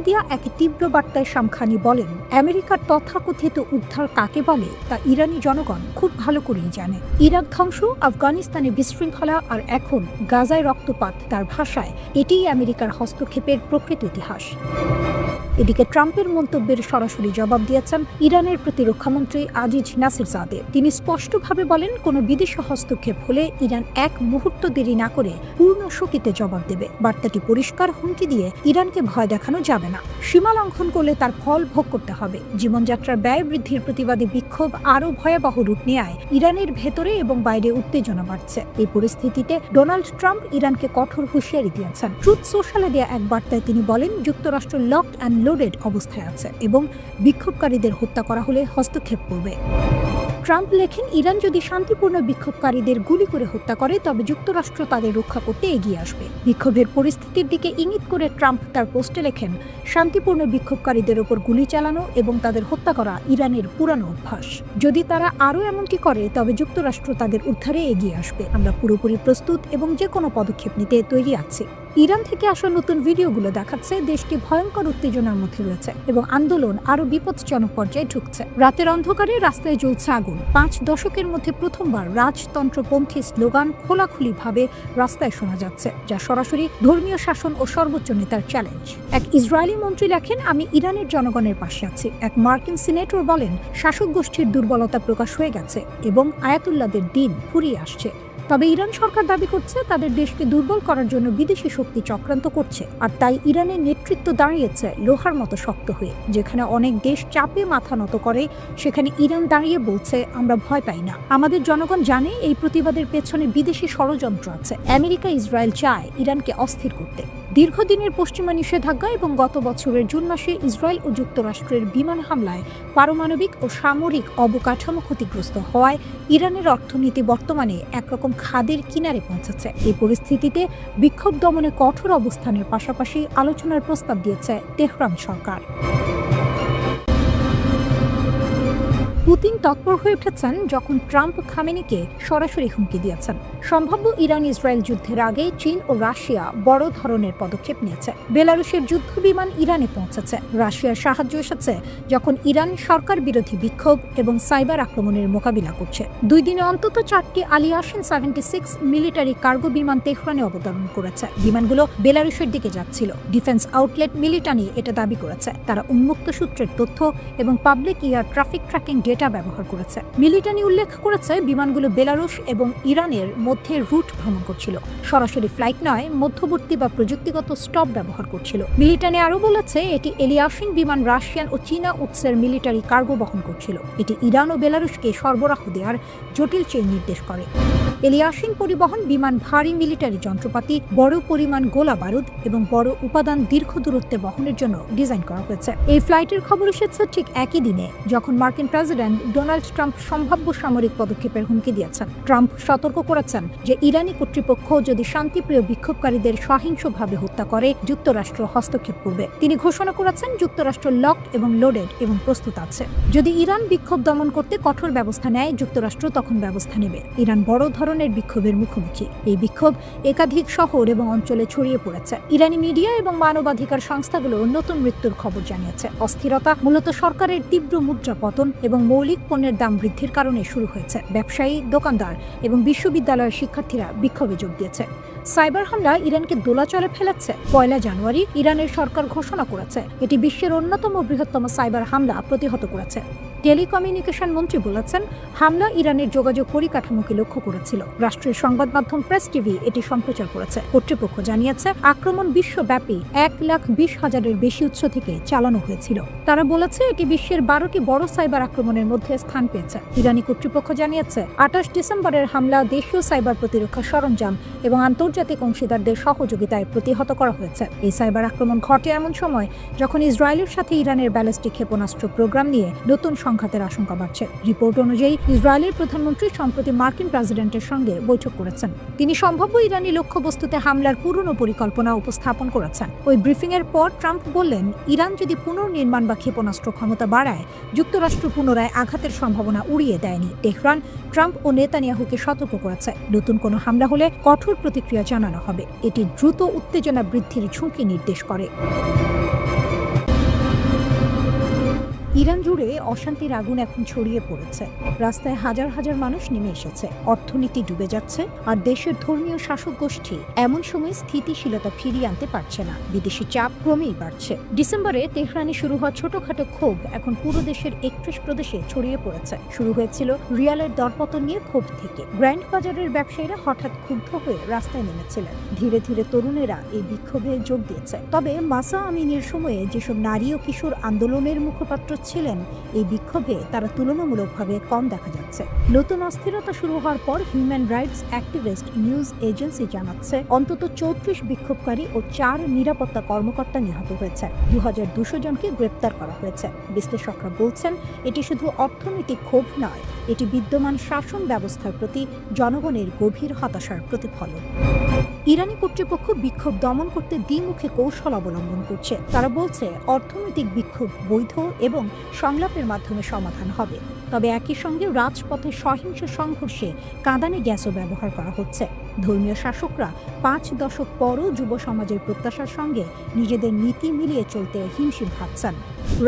A: দিয়া এক তীব্র বার্তায় শামখানি বলেন, আমেরিকার তথাকথিত উদ্ধার কাকে বলে তা ইরানি জনগণ খুব ভালো করেই জানে। ইরাক ধ্বংস, আফগানিস্তানে বিশৃঙ্খলা আর এখন গাজায় রক্তপাত, তার ভাষায় এটিই আমেরিকার হস্তক্ষেপের প্রকৃত ইতিহাস। এদিকে ট্রাম্পের মন্তব্যের সরাসরি জবাব দিয়েছেন ইরানের প্রতিরক্ষামন্ত্রী আজিজ নাসিরজাদে। তিনি স্পষ্টভাবে বলেন, কোনো বিদেশি হস্তক্ষেপ হলে ইরান এক মুহূর্ত দেরি না করে পূর্ণ শক্তিতে জবাব দেবে। বার্তাটি পরিষ্কার, হুমকি দিয়ে ইরানকে ভয় দেখানো যাবে না। সীমা লঙ্ঘন করলে তার ফল ভোগ করতে হবে। জীবনযাত্রার ব্যয় বৃদ্ধির প্রতিবাদে বিক্ষোভ আরও ভয়াবহ রূপ নেয়। ইরানের ভেতরে এবং বাইরে উত্তেজনা বাড়ছে। এই পরিস্থিতিতে ডোনাল্ড ট্রাম্প ইরানকে কঠোর হুঁশিয়ারি দিয়েছেন। ট্রুথ সোশ্যালে দেয়া এক বার্তায় তিনি বলেন, যুক্তরাষ্ট্র লকড অ্যান্ড লোডেড অবস্থায় আছে এবং বিক্ষোভকারীদের হত্যা করা হলে হস্তক্ষেপ করবে। ট্রাম্প লেখেন, ইরান যদি শান্তিপূর্ণ বিক্ষোভকারীদের গুলি করে হত্যা করে তবে যুক্তরাষ্ট্র তাদের রক্ষা করতে এগিয়ে আসবে। বিক্ষোভের পরিস্থিতির দিকে ইঙ্গিত করে ট্রাম্প তার পোস্টে লেখেন, শান্তিপূর্ণ বিক্ষোভকারীদের ওপর গুলি চালানো এবং তাদের হত্যা করা ইরানের পুরানো অভ্যাস। যদি তারা আরও এমনটি করে তবে যুক্তরাষ্ট্র তাদের উদ্ধারে এগিয়ে আসবে। আমরা পুরোপুরি প্রস্তুত এবং যে কোনো পদক্ষেপ নিতে তৈরি আছি। ইরান থেকে আসা নতুন ভিডিওগুলো দেখাচ্ছে দেশটি ভয়ঙ্কর উত্তেজনার মধ্যে রয়েছে এবং আন্দোলন আরও বিপজ্জনক পর্যায়ে ঢুকছে। রাতের অন্ধকারে রাস্তায় জ্বলছে আগুন। 5 দশকের মধ্যে প্রথমবার রাজতন্ত্রপন্থী স্লোগান খোলাখুলিভাবে রাস্তায় শোনা যাচ্ছে, যা সরাসরি ধর্মীয় শাসন ও সর্বোচ্চ নেতার চ্যালেঞ্জ। এক ইসরায়েলি মন্ত্রী লেখেন, আমি ইরানের জনগণের পাশে আছি। এক মার্কিন সিনেটর বলেন, শাসক গোষ্ঠীর দুর্বলতা প্রকাশ হয়ে গেছে এবং আয়াতুল্লাহদের দিন ফুরিয়ে আসছে। তবে ইরান সরকার দাবি করছে তাদের দেশকে দুর্বল করার জন্য বিদেশি শক্তি চক্রান্ত করছে, আর তাই ইরানের নেতৃত্ব দাঁড়িয়েছে লোহার মতো শক্ত হয়ে। যেখানে অনেক দেশ চাপে মাথা নত করে, সেখানে ইরান দাঁড়িয়ে বলছে, আমরা ভয় পাই না। আমাদের জনগণ জানে এই প্রতিবাদের পেছনে বিদেশি ষড়যন্ত্র আছে। আমেরিকা, ইসরায়েল চায় ইরানকে অস্থির করতে। দীর্ঘদিনের পশ্চিমা নিষেধাজ্ঞা এবং গত বছরের জুন মাসে ইসরায়েল ও যুক্তরাষ্ট্রের বিমান হামলায় পারমাণবিক ও সামরিক অবকাঠামো ক্ষতিগ্রস্ত হওয়ায় ইরানের অর্থনীতি বর্তমানে একরকম খাদের কিনারে পৌঁছেছে। এই পরিস্থিতিতে বিক্ষোভ দমনে কঠোর অবস্থানের পাশাপাশি আলোচনার প্রস্তাব দিয়েছে তেহরান সরকার। পুতিন তৎপর হয়ে উঠেছেন যখন ট্রাম্প খামেনিকে সরাসরি হুমকি দিয়েছেন। সম্ভাব্য ইরান ইসরায়েল যুদ্ধের আগে চীন ও রাশিয়া বড় ধরনের পদক্ষেপ নিয়েছে। বেলারুশের যুদ্ধ বিমান ইরানে পৌঁছেছে। রাশিয়ার সাহায্য এসেছে যখন ইরান সরকার বিরোধী বিক্ষোভ এবং সাইবার আক্রমণের মোকাবিলা করছে। 2 দিনে অন্তত 4টি আলিয়াসিন 76 মিলিটারি কার্গো বিমান তেহরানে অবতরণ করেছে। বিমানগুলো বেলারুশের দিকে যাচ্ছিল। ডিফেন্স আউটলেট মিলিটানি এটা দাবি করেছে। তারা উন্মুক্ত সূত্রের তথ্য এবং public air traffic tracking data ব্যবহার করেছে। মিলিটানি উল্লেখ করেছে বিমানগুলো বেলারুশ এবং ইরানের মধ্যে রুট ভ্রমণ করছিল, সরাসরি ফ্লাইট নয়, মধ্যবর্তী বা প্রযুক্তিগত স্টপ ব্যবহার করছিল। মিলিটানি আরও বলেছে এটি এলিয়াসিন বিমান রাশিয়ান ও চীনা উৎসের মিলিটারি কার্গো বহন করছিল। এটি ইরান ও বেলারুশকে সরবরাহ দেওয়ার জটিল চেইন নির্দেশ করে। এলিয়াসিন পরিবহন বিমান ভারী মিলিটারি যন্ত্রপাতি, বড় পরিমাণ গোলা বারুদ এবং বড় উপাদান দীর্ঘ দূরত্বে বহনের জন্য ডিজাইন করা হয়েছে। এই ফ্লাইটের খবর এসেছে ঠিক একই দিনে যখন মার্কিন প্রেসিডেন্ট ডোনাল্ড ট্রাম্প সম্ভাব্য সামরিক পদক্ষেপের হুমকি দিয়েছেন। ট্রাম্প সতর্ক করেছেন যে ইরানি কর্তৃপক্ষ যদি শান্তিপ্রিয় বিক্ষোভকারীদের সহিংসভাবে হত্যা করে যুক্তরাষ্ট্র হস্তক্ষেপ করবে। তিনি ঘোষণা করেছেন যুক্তরাষ্ট্র লকড এবং লোডেড এবং প্রস্তুত আছে। যদি ইরান বিক্ষোভ দমন করতে কঠোর ব্যবস্থা নেয় যুক্তরাষ্ট্র তখন ব্যবস্থা নেবে। ইরান বড় ধরনের ধরনের বিক্ষোভের মুখোমুখি। এই বিক্ষোভ একাধিক শহর এবং অঞ্চলে ছড়িয়ে পড়েছে। ইরানি মিডিয়া এবং মানবাধিকার সংস্থাগুলো নতুন মৃত্যুর খবর জানিয়েছে। অস্থিরতা মূলত সরকারের তীব্র মুদ্রা পতন এবং মৌলিক পণ্যের দাম বৃদ্ধির কারণে শুরু হয়েছে। ব্যবসায়ী, দোকানদার এবং বিশ্ববিদ্যালয়ের শিক্ষার্থীরা বিক্ষোভে যোগ দিয়েছে। সাইবার হামলা ইরানকে দোলাচলে ফেলাচ্ছে। 1 জানুয়ারি ইরানের সরকার ঘোষণা করেছে এটি বিশ্বের অন্যতম বৃহত্তম সাইবার হামলা প্রতিহত করেছে। টেলিকমিউনিকেশন মন্ত্রী বলেছেন, হামলা ইরানের যোগাযোগ পরিকাঠামোকে লক্ষ্য করেছিল। রাষ্ট্রীয় সংবাদ মাধ্যম প্রেস টিভি এটি সম্প্রচার করেছে। কর্তৃপক্ষ জানিয়েছে, আক্রমণ বিশ্বব্যাপী 1,20,000-এর বেশি উৎস থেকে চালানো হয়েছিল। তারা বলেছে এটি বিশ্বের 12টি বড় সাইবার আক্রমণের মধ্যে স্থান পেয়েছে। ইরানি কর্তৃপক্ষ জানিয়েছে, 28 ডিসেম্বরের হামলা দেশীয় সাইবার প্রতিরক্ষা সরঞ্জাম এবং আন্তর্জাতিক অংশীদারদের সহযোগিতায় প্রতিহত করা হয়েছে। এই সাইবার আক্রমণ ঘটে এমন সময় যখন ইসরায়েলের সাথে ইরানের ব্যালিস্টিক ক্ষেপণাস্ত্র প্রোগ্রাম নিয়ে নতুন সংঘাতের আশঙ্কা বাড়ছে। রিপোর্ট অনুযায়ী ইসরায়েলের প্রধানমন্ত্রী সম্প্রতি মার্কিন প্রেসিডেন্টের সঙ্গে বৈঠক করেছেন। তিনি সম্ভাব্য ইরানি লক্ষ্যবস্তুতে হামলার পুরনো পরিকল্পনা উপস্থাপন করেছেন। ওই ব্রিফিংয়ের পর ট্রাম্প বললেন, ইরান যদি পুনর্নির্মাণ বা ক্ষেপণাস্ত্র ক্ষমতা বাড়ায়, যুক্তরাষ্ট্র পুনরায় আঘাতের সম্ভাবনা উড়িয়ে দেয়নি। তেহরান ট্রাম্প ও নেতানিয়াহুকে সতর্ক করেছে, নতুন কোনো হামলা হলে কঠোর প্রতিক্রিয়া জানানো হবে। এটি দ্রুত উত্তেজনা বৃদ্ধির ঝুঁকি নির্দেশ করে। ইরান জুড়ে অশান্তির আগুন এখন ছড়িয়ে পড়েছে। রাস্তায় হাজার হাজার মানুষ নেমে এসেছে। অর্থনীতি ডুবে যাচ্ছে, আর দেশের ধর্মীয় শাসক গোষ্ঠী এমন সময় স্থিতিশীলতা ফিরিয়ে আনতে পারছে না। বিদেশি চাপ ক্রমেই বাড়ছে। ডিসেম্বরে তেহরানে শুরু হওয়া ছোটখাটো ক্ষোভ এখন পুরো দেশের 31 প্রদেশে ছড়িয়ে পড়েছে। শুরু হয়েছিল রিয়ালের দরপতন নিয়ে ক্ষোভ থেকে। গ্র্যান্ড বাজারের ব্যবসায়ীরা হঠাৎ ক্ষুব্ধ হয়ে রাস্তায় নেমেছিলেন। ধীরে ধীরে তরুণেরা এই বিক্ষোভে যোগ দিয়েছে। তবে মাসা আমিনের সময়ে যেসব নারী ও কিশোর আন্দোলনের মুখপাত্র ছিলেন, এই বিক্ষোভে তারা তুলনামূলকভাবে কম দেখা যাচ্ছে। নতুন অস্থিরতা শুরু হওয়ার পর human rights activist news agency জানাচ্ছে, অন্তত 34 বিক্ষোভকারী ও 4 নিরাপত্তা কর্মকর্তা নিহত হয়েছে। 2200 জনকে গ্রেপ্তার করা হয়েছে। বিশ্লেষকরা বলছেন, এটি শুধু অর্থনৈতিক ক্ষোভ নয়, এটি বিদ্যমান শাসন ব্যবস্থার প্রতি জনগণের গভীর হতাশার প্রতিফলন। ইরানি কর্তৃপক্ষ বিক্ষোভ দমন করতে দ্বিমুখী কৌশল অবলম্বন করছে। তারা বলছে, অর্থনৈতিক বিক্ষোভ বৈধ এবং সংলাপের মাধ্যমে সমাধান হবে। তবে একই সঙ্গে রাজপথে সহিংস সংঘর্ষে কাঁদানে গ্যাসও ব্যবহার করা হচ্ছে। ধর্মীয় শাসকরা 5 দশক পরও যুব সমাজের প্রত্যাশার সঙ্গে নিজেদের নীতি মিলিয়ে চলতে হিমশিম খাচ্ছেন।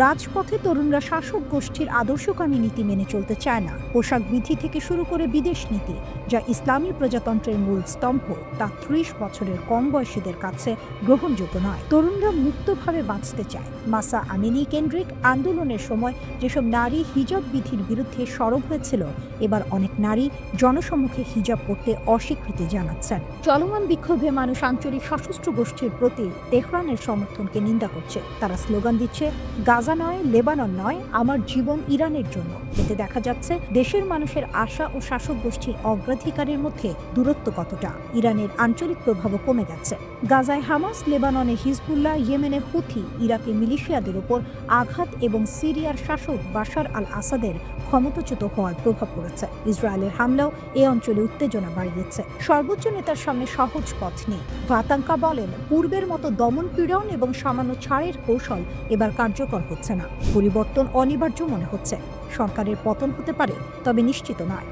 A: রাজপথে তরুণরা শাসক গোষ্ঠীর আদর্শকামী নীতি মেনে চলতে চায় না। পোশাক বিধি থেকে শুরু করে বিদেশ নীতি, যা ইসলামী প্রজাতন্ত্রের মূল স্তম্ভ, তা 30 বছরের কম বয়সীদের কাছে গ্রহণযোগ্য নয়। তরুণরা মুক্তভাবে বাঁচতে চায়। মাসা আমিনি কেন্দ্রিক আন্দোলনের সময় যেসব নারী হিজাব বিধির বিরুদ্ধে সরব হয়েছিল, এবার অনেক নারী জনসম্মুখে হিজাব পরতে অস্বীকৃতি জানাচ্ছেন। চলমান বিক্ষোভে মানুষ আঞ্চলিক সশস্ত্র গোষ্ঠীর প্রতি তেহরানের সমর্থনকে নিন্দা করছে। তারা স্লোগান দিচ্ছে, গাজা নয়, লেবানন নয়, আমার জীবন ইরানের জন্য। এতে দেখা যাচ্ছে দেশের মানুষের আশা ও শাসক গোষ্ঠীর অগ্রাধিকারের মধ্যে দূরত্ব কতটা। ইরানের আঞ্চলিক প্রভাবও কমে গেছে। গাজায় হামাস, লেবাননে হিজবুল্লাহ, ইয়েমেনে হুথি, ইরাকে মিলিশিয়াদের উপর আঘাত এবং সিরিয়ার শাসক বাশার আল আসাদের ক্ষমতাচ্যুত হওয়ার প্রভাব পড়েছে। ইসরায়েলের হামলাও এ অঞ্চলে উত্তেজনা বাড়িয়েছে। সর্বোচ্চ নেতার সামনে সহজ পথ নেই। ভাতাঙ্কা বলেন, পূর্বের মতো দমন পীড়ন এবং সামান্য ছাড়ের কৌশল এবার কার্যকর হচ্ছে না। পরিবর্তন অনিবার্য মনে হচ্ছে। সরকারের পতন হতে পারে, তবে নিশ্চিত নয়।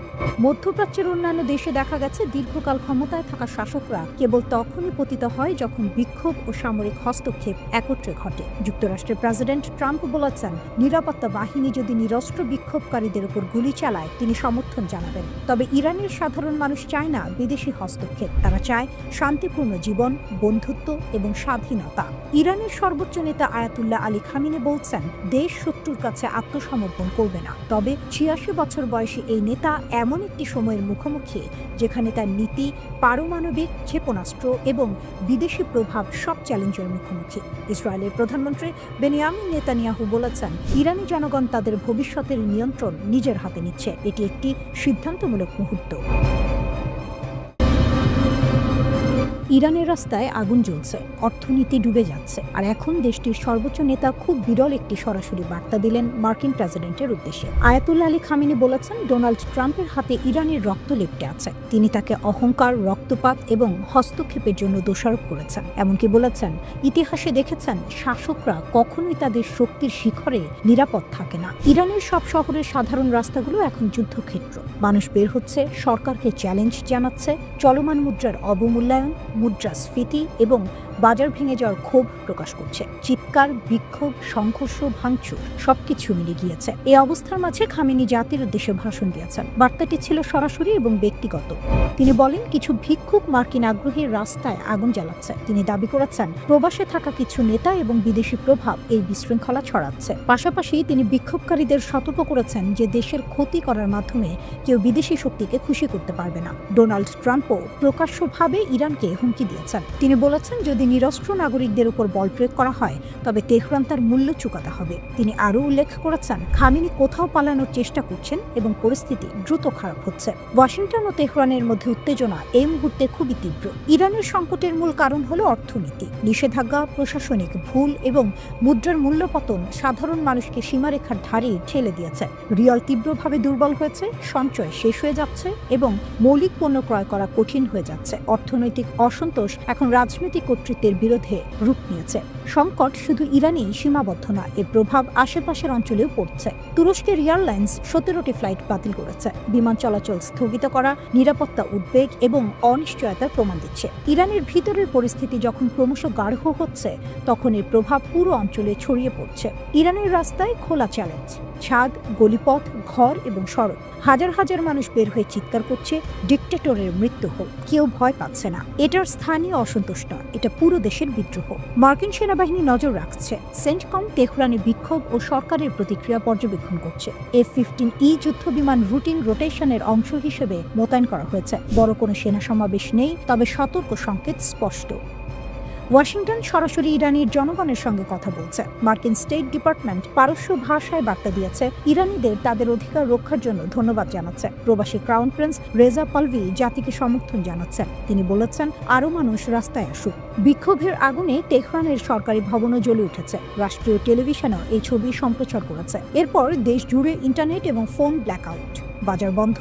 A: মধ্যপ্রাচ্যের অন্যান্য দেশে দেখা গেছে, দীর্ঘকাল ক্ষমতায় থাকা শাসকরা কেবল তখনই পতিত হয় যখন বিক্ষোভ ও সামরিক হস্তক্ষেপ একত্রে ঘটে। যুক্তরাষ্ট্রের প্রেসিডেন্ট ট্রাম্প বলেছেন, নিরাপত্তা বাহিনী যদি নিরস্ত্র বিক্ষোভকারীদের উপর গুলি চালায়, তিনি সমর্থন জানাবেন। তবে ইরানের সাধারণ মানুষ চায় না বিদেশি হস্তক্ষেপ। তারা চায় শান্তিপূর্ণ জীবন, বন্ধুত্ব এবং স্বাধীনতা। ইরানের সর্বোচ্চ নেতা আয়াতুল্লাহ আলী খামিনি বলছেন, দেশ শত্রুর কাছে আত্মসমর্পণ করবে না। তবে 86 বছর বয়সী এই নেতা এমন একটি সময়ের মুখোমুখি যেখানে তার নীতি, পারমাণবিক ক্ষেপণাস্ত্র এবং বিদেশি প্রভাব সব চ্যালেঞ্জের মুখোমুখি। ইসরায়েলের প্রধানমন্ত্রী বেনিয়ামিন নেতানিয়াহু বলেছেন, ইরানি জনগণ তাদের ভবিষ্যতের নিয়ন্ত্রণ নিজের হাতে নিচ্ছে। এটি একটি সিদ্ধান্তমূলক মুহূর্ত। ইরানের রাস্তায় আগুন জ্বলছে, অর্থনীতি ডুবে যাচ্ছে, আর এখন দেশটির সর্বোচ্চ নেতা খুব বিরল একটি সরাসরি বার্তা দিলেন মার্কিন প্রেসিডেন্টের উদ্দেশ্যে। আয়াতুল্লাহ আলী খামেনি বলেছেন, ডোনাল্ড ট্রাম্পের হাতে ইরানের রক্ত লেপ্টে আছে। তিনি তাকে অহংকার, রক্তপাত এবং হস্তক্ষেপের জন্য দোষারোপ করেছেন। এমনকি বলেছেন, ইতিহাসে দেখেছেন শাসকরা কখনোই তাদের শক্তির শিখরে নিরাপদ থাকে না। ইরানের সব শহরের সাধারণ রাস্তাগুলো এখন যুদ্ধক্ষেত্র। মানুষ বের হচ্ছে, সরকারকে চ্যালেঞ্জ জানাচ্ছে, চলমান মুদ্রার অবমূল্যায়ন, মুদ্রাস্ফীতি এবং বাজার ভেঙে যাওয়ার ক্ষোভ প্রকাশ করছে। চিৎকার, বিক্ষোভ, সংঘর্ষ, ভাঙচুর সবকিছু মিলে গিয়েছে। এই অবস্থার মাঝে খামেনি জাতির উদ্দেশ্যে ভাষণ দিয়েছেন। বার্তাটি ছিল সরাসরি এবং ব্যক্তিগত। তিনি বলেন, কিছু ভিক্ষুক মার্কিন আগ্রহীর রাস্তায় আগুন জ্বালাচ্ছে। তিনি দাবি করেছেন, প্রবাসে থাকা কিছু নেতা এবং বিদেশি প্রভাব এই বিশৃঙ্খলা ছড়াচ্ছে। পাশাপাশি তিনি বিক্ষোভকারীদের সতর্ক করেছেন যে দেশের ক্ষতি করার মাধ্যমে কেউ বিদেশি শক্তিকে খুশি করতে পারবে না। ডোনাল্ড ট্রাম্পও প্রকাশ্যভাবে ইরানকে হুমকি দিয়েছেন। তিনি বলেছেন, যদি নিরস্ত্র নাগরিকদের উপর বল প্রয়োগ করা হয় তবে তেহরান তার মূল্য চুকাতে হবে। তিনি আরও উল্লেখ করেছেন, খামেনি কোথাও পালানোর চেষ্টা করছেন এবং পরিস্থিতি দ্রুত খারাপ হচ্ছে। ওয়াশিংটন ও তেহরানের মধ্যে উত্তেজনা এই মুহূর্তে খুবই তীব্র। ইরানের সংকটের মূল কারণ হল অর্থনীতি। নিষেধাজ্ঞা, প্রশাসনিক ভুল এবং মুদ্রার মূল্যপতন সাধারণ মানুষকে সীমারেখার ধারে ঠেলে দিয়েছে। রিয়াল তীব্রভাবে দুর্বল হয়েছে, সঞ্চয় শেষ হয়ে যাচ্ছে এবং মৌলিক পণ্য ক্রয় করা কঠিন হয়ে যাচ্ছে। অর্থনৈতিক অসন্তোষ এখন রাজনৈতিক কর্তৃত্বের বিরুদ্ধে রূপ নিয়েছে। সংকট শুধু ইরানেই সীমাবদ্ধ নয়, এর প্রভাব আশেপাশের অঞ্চলেও পড়ছে। তুরস্কের এয়ারলাইন্স 17টি ফ্লাইট বাতিল করেছে। বিমান চলাচল স্থগিত করা নিরাপত্তা উদ্বেগ এবং অনিশ্চয়তার প্রমাণ দিচ্ছে। ইরানের ভিতরের পরিস্থিতি যখন ক্রমশ গাঢ় হচ্ছে, তখন এর প্রভাব পুরো অঞ্চলে ছড়িয়ে পড়ছে। ইরানের রাস্তায় খোলা চ্যালেঞ্জ, ছাদ, গলিপথ, ঘর এবং সড়ক। হাজার হাজার মানুষ বের হয়ে চিৎকার করছে, ডিক্টেটরের মৃত্যু হোক। কেউ ভয় পাচ্ছে না। এটার স্থানীয় অসন্তোষ নয়, এটা পুরো দেশের বিদ্রোহ। মার্কিন সেনাবাহিনী নজর রাখছে। সেন্টকম তেহরানে বিক্ষোভ ও সরকারের প্রতিক্রিয়া পর্যবেক্ষণ করছে। F-15E যুদ্ধ বিমান রুটিন রোটেশনের অংশ হিসেবে মোতায়েন করা হয়েছে। বড় কোনো সেনা সমাবেশ নেই, তবে সতর্ক সংকেত স্পষ্ট। ওয়াশিংটন সরাসরি ইরানের জনগণের সঙ্গে কথা বলছে। মার্কিন স্টেট ডিপার্টমেন্ট পারস্য ভাষায় বার্তা দিয়েছে, ইরানিদের তাদের অধিকার রক্ষার জন্য ধন্যবাদ জানাচ্ছে। প্রবাসী ক্রাউন প্রিন্স রেজা পালভি জাতিকে সমর্থন জানাচ্ছেন। তিনি বলেছেন, আরও মানুষ রাস্তায় আসুক। বিক্ষোভের আগুনে তেহরানের সরকারি ভবনও জ্বলে উঠেছে। রাষ্ট্রীয় টেলিভিশনও এই ছবি সম্প্রচার করেছে। এরপর দেশ জুড়ে ইন্টারনেট এবং ফোন ব্ল্যাকআউট, বাজার বন্ধ,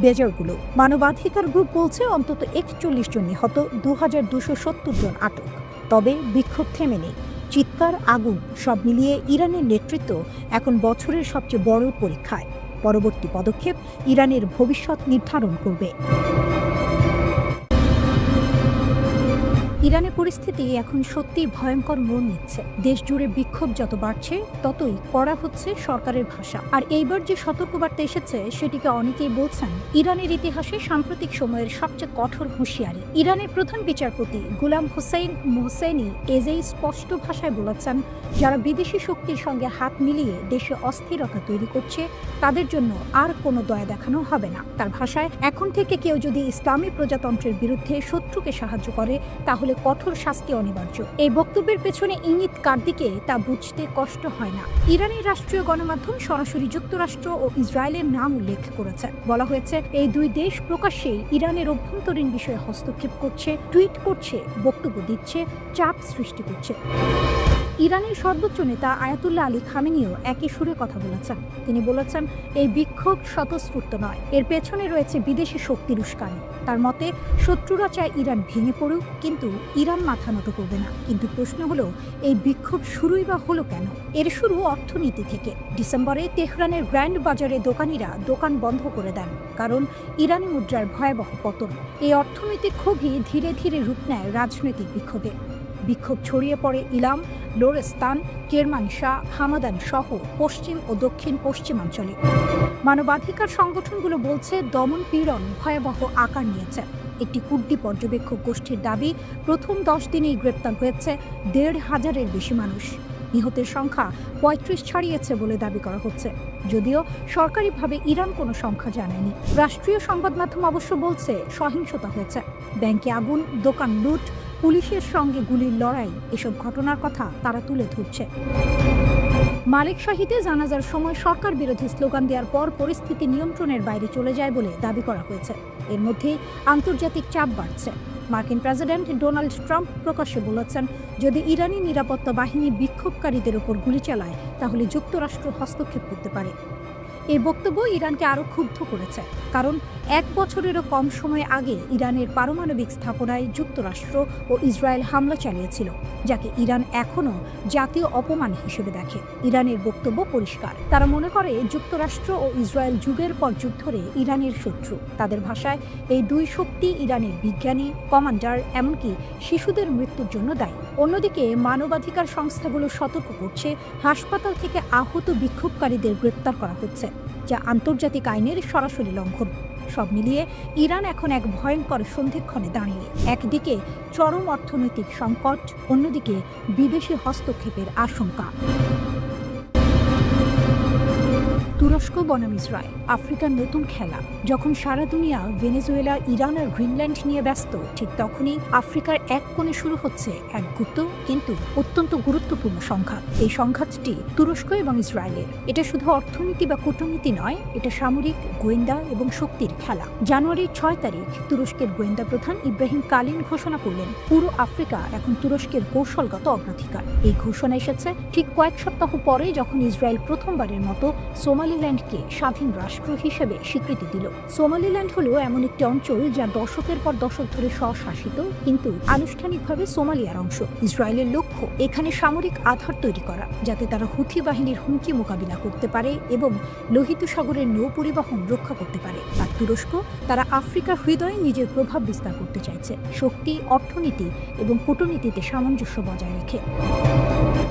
A: বেজারগুলো। মানবাধিকার গ্রুপ বলছে অন্তত 41 জন নিহত, 2270 জন আটক। তবে বিক্ষোভ থেমে নেই। চিৎকার, আগুন সব মিলিয়ে ইরানের নেতৃত্ব এখন বছরের সবচেয়ে বড় পরীক্ষায়। পরবর্তী পদক্ষেপ ইরানের ভবিষ্যৎ নির্ধারণ করবে। ইরানের পরিস্থিতি এখন সত্যিই ভয়ঙ্কর মোড় নিচ্ছে। দেশ জুড়ে বিক্ষোভ যত বাড়ছে, ততই কড়া হচ্ছে সরকারের ভাষা। আর এইবার যে সতর্কবার্তা এসেছে, সেটিকে অনেকেই বলছেন ইরানের ইতিহাসে সাম্প্রতিক সময়ের সবচেয়ে কঠোর হুঁশিয়ারি। ইরানের প্রধান বিচারপতি গুলাম হোসেইন মোহসেনি এজেই স্পষ্ট ভাষায় বলেছেন, যারা বিদেশি শক্তির সঙ্গে হাত মিলিয়ে দেশে অস্থিরতা তৈরি করছে, তাদের জন্য আর কোনো দয়া দেখানো হবে না। তার ভাষায়, এখন থেকে কেউ যদি ইসলামী প্রজাতন্ত্রের বিরুদ্ধে শত্রুকে সাহায্য করে, তাহলে কঠোর শাস্তি অনিবার্য। এই বক্তব্যের পেছনে ইঙ্গিত কার দিকে তা বুঝতে কষ্ট হয় না। ইরানের রাষ্ট্রীয় গণমাধ্যম সরাসরি যুক্তরাষ্ট্র ও ইসরায়েলের নাম উল্লেখ করেছে। বলা হয়েছে, এই দুই দেশ প্রকাশ্যেই ইরানের অভ্যন্তরীণ বিষয়ে হস্তক্ষেপ করছে, টুইট করছে, বক্তব্য দিচ্ছে, চাপ সৃষ্টি করছে। ইরানের সর্বোচ্চ নেতা আয়াতুল্লাহ আলী খামেনিও একই সুরে কথা বলেছেন। তিনি বলেছেন, এই বিক্ষোভ স্বতঃস্ফূর্ত নয়, এর পেছনে রয়েছে বিদেশি শক্তির উস্কানি। তার মতে, শত্রুরা চায় ইরান ভেঙে পড়ুক, কিন্তু ইরান মাথা নত করবে না। কিন্তু প্রশ্ন হলো, এই বিক্ষোভ শুরুই বা হলো কেন? এর শুরু অর্থনীতি থেকে। ডিসেম্বরে তেহরানের গ্র্যান্ড বাজারে দোকানিরা দোকান বন্ধ করে দেন, কারণ ইরানি মুদ্রার ভয়াবহ পতন। এই অর্থনৈতিক ক্ষোভই ধীরে ধীরে রূপ নেয় রাজনৈতিক বিক্ষোভে। বিক্ষোভ ছড়িয়ে পড়ে ইলাম, লোরেস্তান, কেরমানশাহ, হামাদান সহ পশ্চিম ও দক্ষিণ পশ্চিমাঞ্চলে। মানবাধিকার সংগঠনগুলো বলছে, দমন পীড়ন ভয়াবহ আকার নিয়েছে। একটি কুর্দি পর্যবেক্ষক গোষ্ঠীর দাবি, প্রথম 10 দিনেই গ্রেপ্তার হয়েছে 1,500-এর বেশি মানুষ। নিহতের সংখ্যা 35 ছাড়িয়েছে বলে দাবি করা হচ্ছে, যদিও সরকারিভাবে ইরান কোনো সংখ্যা জানায়নি। রাষ্ট্রীয় সংবাদ মাধ্যম অবশ্য বলছে, সহিংসতা হয়েছে। ব্যাংকে আগুন, দোকান লুট, পুলিশের সঙ্গে গুলির লড়াই, এসব ঘটনার কথা তারা তুলে ধরছে। মালিক শাহীতে জানাজার সময় সরকার বিরোধী স্লোগান দেওয়ার পর পরিস্থিতি নিয়ন্ত্রণের বাইরে চলে যায় বলে দাবি করা হয়েছে। এর মধ্যে আন্তর্জাতিক চাপ বাড়ছে। মার্কিন প্রেসিডেন্ট ডোনাল্ড ট্রাম্প প্রকাশ্যে বলেছেন, যদি ইরানি নিরাপত্তা বাহিনী বিক্ষোভকারীদের ওপর গুলি চালায় তাহলে যুক্তরাষ্ট্র হস্তক্ষেপ করতে পারে। এই বক্তব্য ইরানকে আরও ক্ষুব্ধ করেছে, কারণ 1 বছরেরও কম সময় আগে ইরানের পারমাণবিক স্থাপনায় যুক্তরাষ্ট্র ও ইসরায়েল হামলা চালিয়েছিল, যাকে ইরান এখনও জাতীয় অপমান হিসেবে দেখে। ইরানের বক্তব্য পরিষ্কার, তারা মনে করে যুক্তরাষ্ট্র ও ইসরায়েল যুগের পর যুগ ধরে ইরানের শত্রু। তাদের ভাষায় এই দুই শক্তি ইরানের বিজ্ঞানী, কমান্ডার, এমনকি শিশুদের মৃত্যুর জন্য দায়ী। অন্যদিকে মানবাধিকার সংস্থাগুলো সতর্ক করছে, হাসপাতাল থেকে আহত বিক্ষোভকারীদের গ্রেপ্তার করা হচ্ছে, যা আন্তর্জাতিক আইনের সরাসরি লঙ্ঘন। সব মিলিয়ে ইরান এখন এক ভয়ঙ্কর সন্ধিক্ষণে দাঁড়িয়ে। একদিকে চরম অর্থনৈতিক সংকট, অন্যদিকে বিদেশি হস্তক্ষেপের আশঙ্কা। তুরস্ক বনাম ইসরায়েল, আফ্রিকার নতুন খেলা। যখন সারা দুনিয়া ভেনেজুয়েলা, ইরান আর গ্রিনল্যান্ড নিয়ে ব্যস্ত, ঠিক তখনই আফ্রিকার এক কোণে শুরু হচ্ছে এক গুপ্ত কিন্তু অত্যন্ত গুরুত্বপূর্ণ সংঘাত। এই সংঘাতটি তুরস্ক এবং ইসরায়েলের। এটা শুধু অর্থনীতি বা কূটনীতি নয়, এটা সামরিক, গোয়েন্দা এবং শক্তির খেলা। জানুয়ারির 6 তারিখ তুরস্কের গোয়েন্দা প্রধান ইব্রাহিম কালিন ঘোষণা করলেন, পুরো আফ্রিকা এখন তুরস্কের কৌশলগত অগ্রাধিকার। এই ঘোষণা এসেছে ঠিক কয়েক সপ্তাহ পরে, যখন ইসরায়েল প্রথমবারের মতো সোমালিল্যান্ডকে স্বাধীন রাষ্ট্র হিসেবে স্বীকৃতি দিল। সোমালিল্যান্ড হলো এমন একটি অঞ্চল যা দশকের পর দশক ধরে স্বশাসিত, কিন্তু আনুষ্ঠানিকভাবে সোমালিয়ার অংশ। ইসরায়েলের লক্ষ্য এখানে সামরিক আধার তৈরি করা, যাতে তারা হুথি বাহিনীর হুমকি মোকাবিলা করতে পারে এবং লোহিত সাগরের নৌ পরিবহন রক্ষা করতে পারে। আর তুরস্ক, তারা আফ্রিকার হৃদয়ে নিজের প্রভাব বিস্তার করতে চাইছে, শক্তি, অর্থনীতি এবং কূটনীতিতে সামঞ্জস্য বজায় রেখে।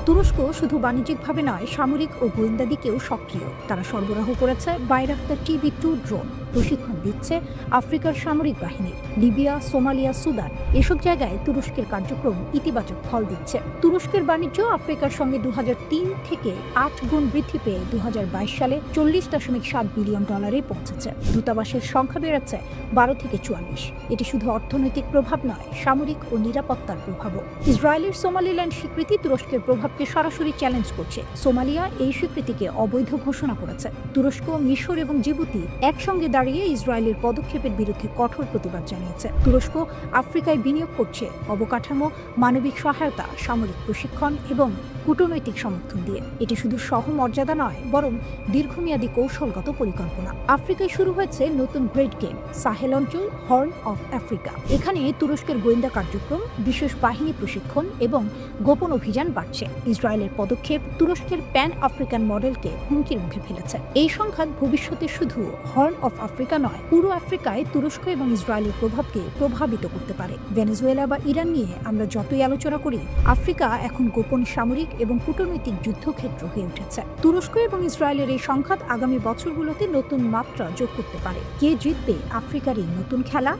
A: তুরস্ক শুধু বাণিজ্যিকভাবে নয়, সামরিক ও গোয়েন্দা দিকেও সক্রিয়। তারা সরবরাহ করেছে বাইরাক্তার TB2 ড্রোন, প্রশিক্ষণ দিচ্ছে আফ্রিকার সামরিক বাহিনীর। লিবিয়া, সোমালিয়া, সুদান এসব জায়গায় তুরস্কের কার্যক্রম ইতিবাচক ফল দিচ্ছে। তুরস্কের বাণিজ্য আফ্রিকার সঙ্গে 2003 থেকে 8 গুণ বৃদ্ধি পেয়ে 2022 সালে $40.7 বিলিয়ন পৌঁছেছে। দূতাবাসের সংখ্যা বেড়েছে 12 থেকে 44। এটি শুধু অর্থনৈতিক প্রভাব নয়, সামরিক ও নিরাপত্তার প্রভাবও। ইসরায়েলের সোমালিল্যান্ড স্বীকৃতি তুরস্কের প্রভাবকে সরাসরি চ্যালেঞ্জ করছে। সোমালিয়া এই স্বীকৃতিকে অবৈধ ঘোষণা করেছে। তুরস্ক, মিশর এবং জিবুতি একসঙ্গে দাঁড়িয়ে ইসরায়েলের পদক্ষেপের বিরুদ্ধে কঠোর প্রতিবাদ জানিয়েছে। তুরস্ক আফ্রিকায় বিনিয়োগ করছে অবকাঠামো, মানবিক সহায়তা, সামরিক প্রশিক্ষণ এবং কূটনৈতিক সমর্থন দিয়ে। এটি শুধু সহমর্যাদা নয়, বরং দীর্ঘমেয়াদী কৌশলগত পরিকল্পনা। আফ্রিকায় শুরু হয়েছে নতুন গ্রেট গেম, সাহেল অঞ্চল, হর্ন অফ আফ্রিকা। এখানে তুরস্কের গোয়েন্দা কার্যক্রম, বিশেষ বাহিনী প্রশিক্ষণ এবং গোপন অভিযান বাড়ছে। ইসরায়েলের পদক্ষেপ তুরস্কের প্যান আফ্রিকান মডেলকে হুমকির মুখে ফেলেছে। এই সংঘাত ভবিষ্যতে শুধু হর্ন অফ আফ্রিকা নয়, পুরো আফ্রিকায় তুরস্ক এবং ইসরায়েলের প্রভাবকে প্রভাবিত করতে পারে। ভেনেজুয়েলা বা ইরান নিয়ে আমরা যতই আলোচনা করি, আফ্রিকা এখন গোপন সামরিক এবং কূটনৈতিক যুদ্ধক্ষেত্র হয়ে উঠেছে। তুরস্ক এবং ইসরায়েলের এই সংঘাত আগামী বছরগুলোতে নতুন মাত্রা যোগ করতে পারে। কে জিতবে আফ্রিকার এই নতুন খেলা?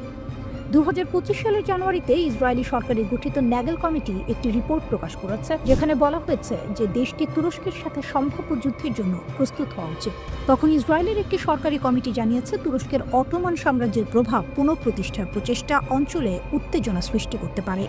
A: 2025 সালের জানুয়ারিতে ইসরায়েলি সরকারের গঠিত ন্যাগেল কমিটি একটি রিপোর্ট প্রকাশ করেছে, যেখানে বলা হয়েছে যে দেশটি তুরস্কের সাথে সম্ভাব্য যুদ্ধের জন্য প্রস্তুত হওয়া উচিত। তখন ইসরায়েলের একটি সরকারি কমিটি জানিয়েছে, তুরস্কের অটোমান সাম্রাজ্যের প্রভাব পুনঃপ্রতিষ্ঠার প্রচেষ্টা অঞ্চলে উত্তেজনা সৃষ্টি করতে পারে।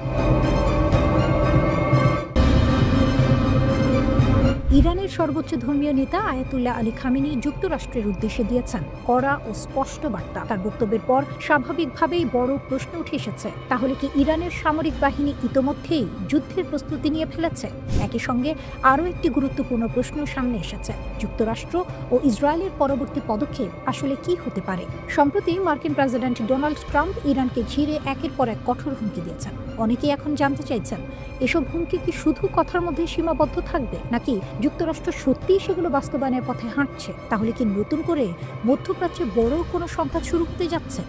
A: ইরানের সর্বোচ্চ ধর্মীয় নেতা আয়াতুল্লাহ আলী খামেনি যুক্তরাষ্ট্রের উদ্দেশ্যে দিয়েছেন কড়া ও স্পষ্ট বার্তা। তার বক্তব্যের পর স্বাভাবিকভাবেই বড় প্রশ্ন উঠে এসেছে, তাহলে কি ইরানের সামরিক বাহিনী ইতোমধ্যেই যুদ্ধের প্রস্তুতি নিয়ে ফেলেছে? একই সঙ্গে আরও একটি গুরুত্বপূর্ণ প্রশ্ন সামনে এসেছে, যুক্তরাষ্ট্র ও ইসরায়েলের পরবর্তী পদক্ষেপ আসলে কি হতে পারে? সম্প্রতি মার্কিন প্রেসিডেন্ট ডোনাল্ড ট্রাম্প ইরানকে ঘিরে একের পর এক কঠোর হুমকি দিয়েছেন। অনেকেই এখন জানতে চাইছেন, এসব হুমকি কি শুধু কথার মধ্যে সীমাবদ্ধ থাকবে, নাকি যুক্তরাষ্ট্র সত্যিই সেগুলো বাস্তবায়নের পথে হাঁটছে? তাহলে কি নতুন করে মধ্যপ্রাচ্যে বড় কোনো সংঘাত শুরু হতে যাচ্ছে?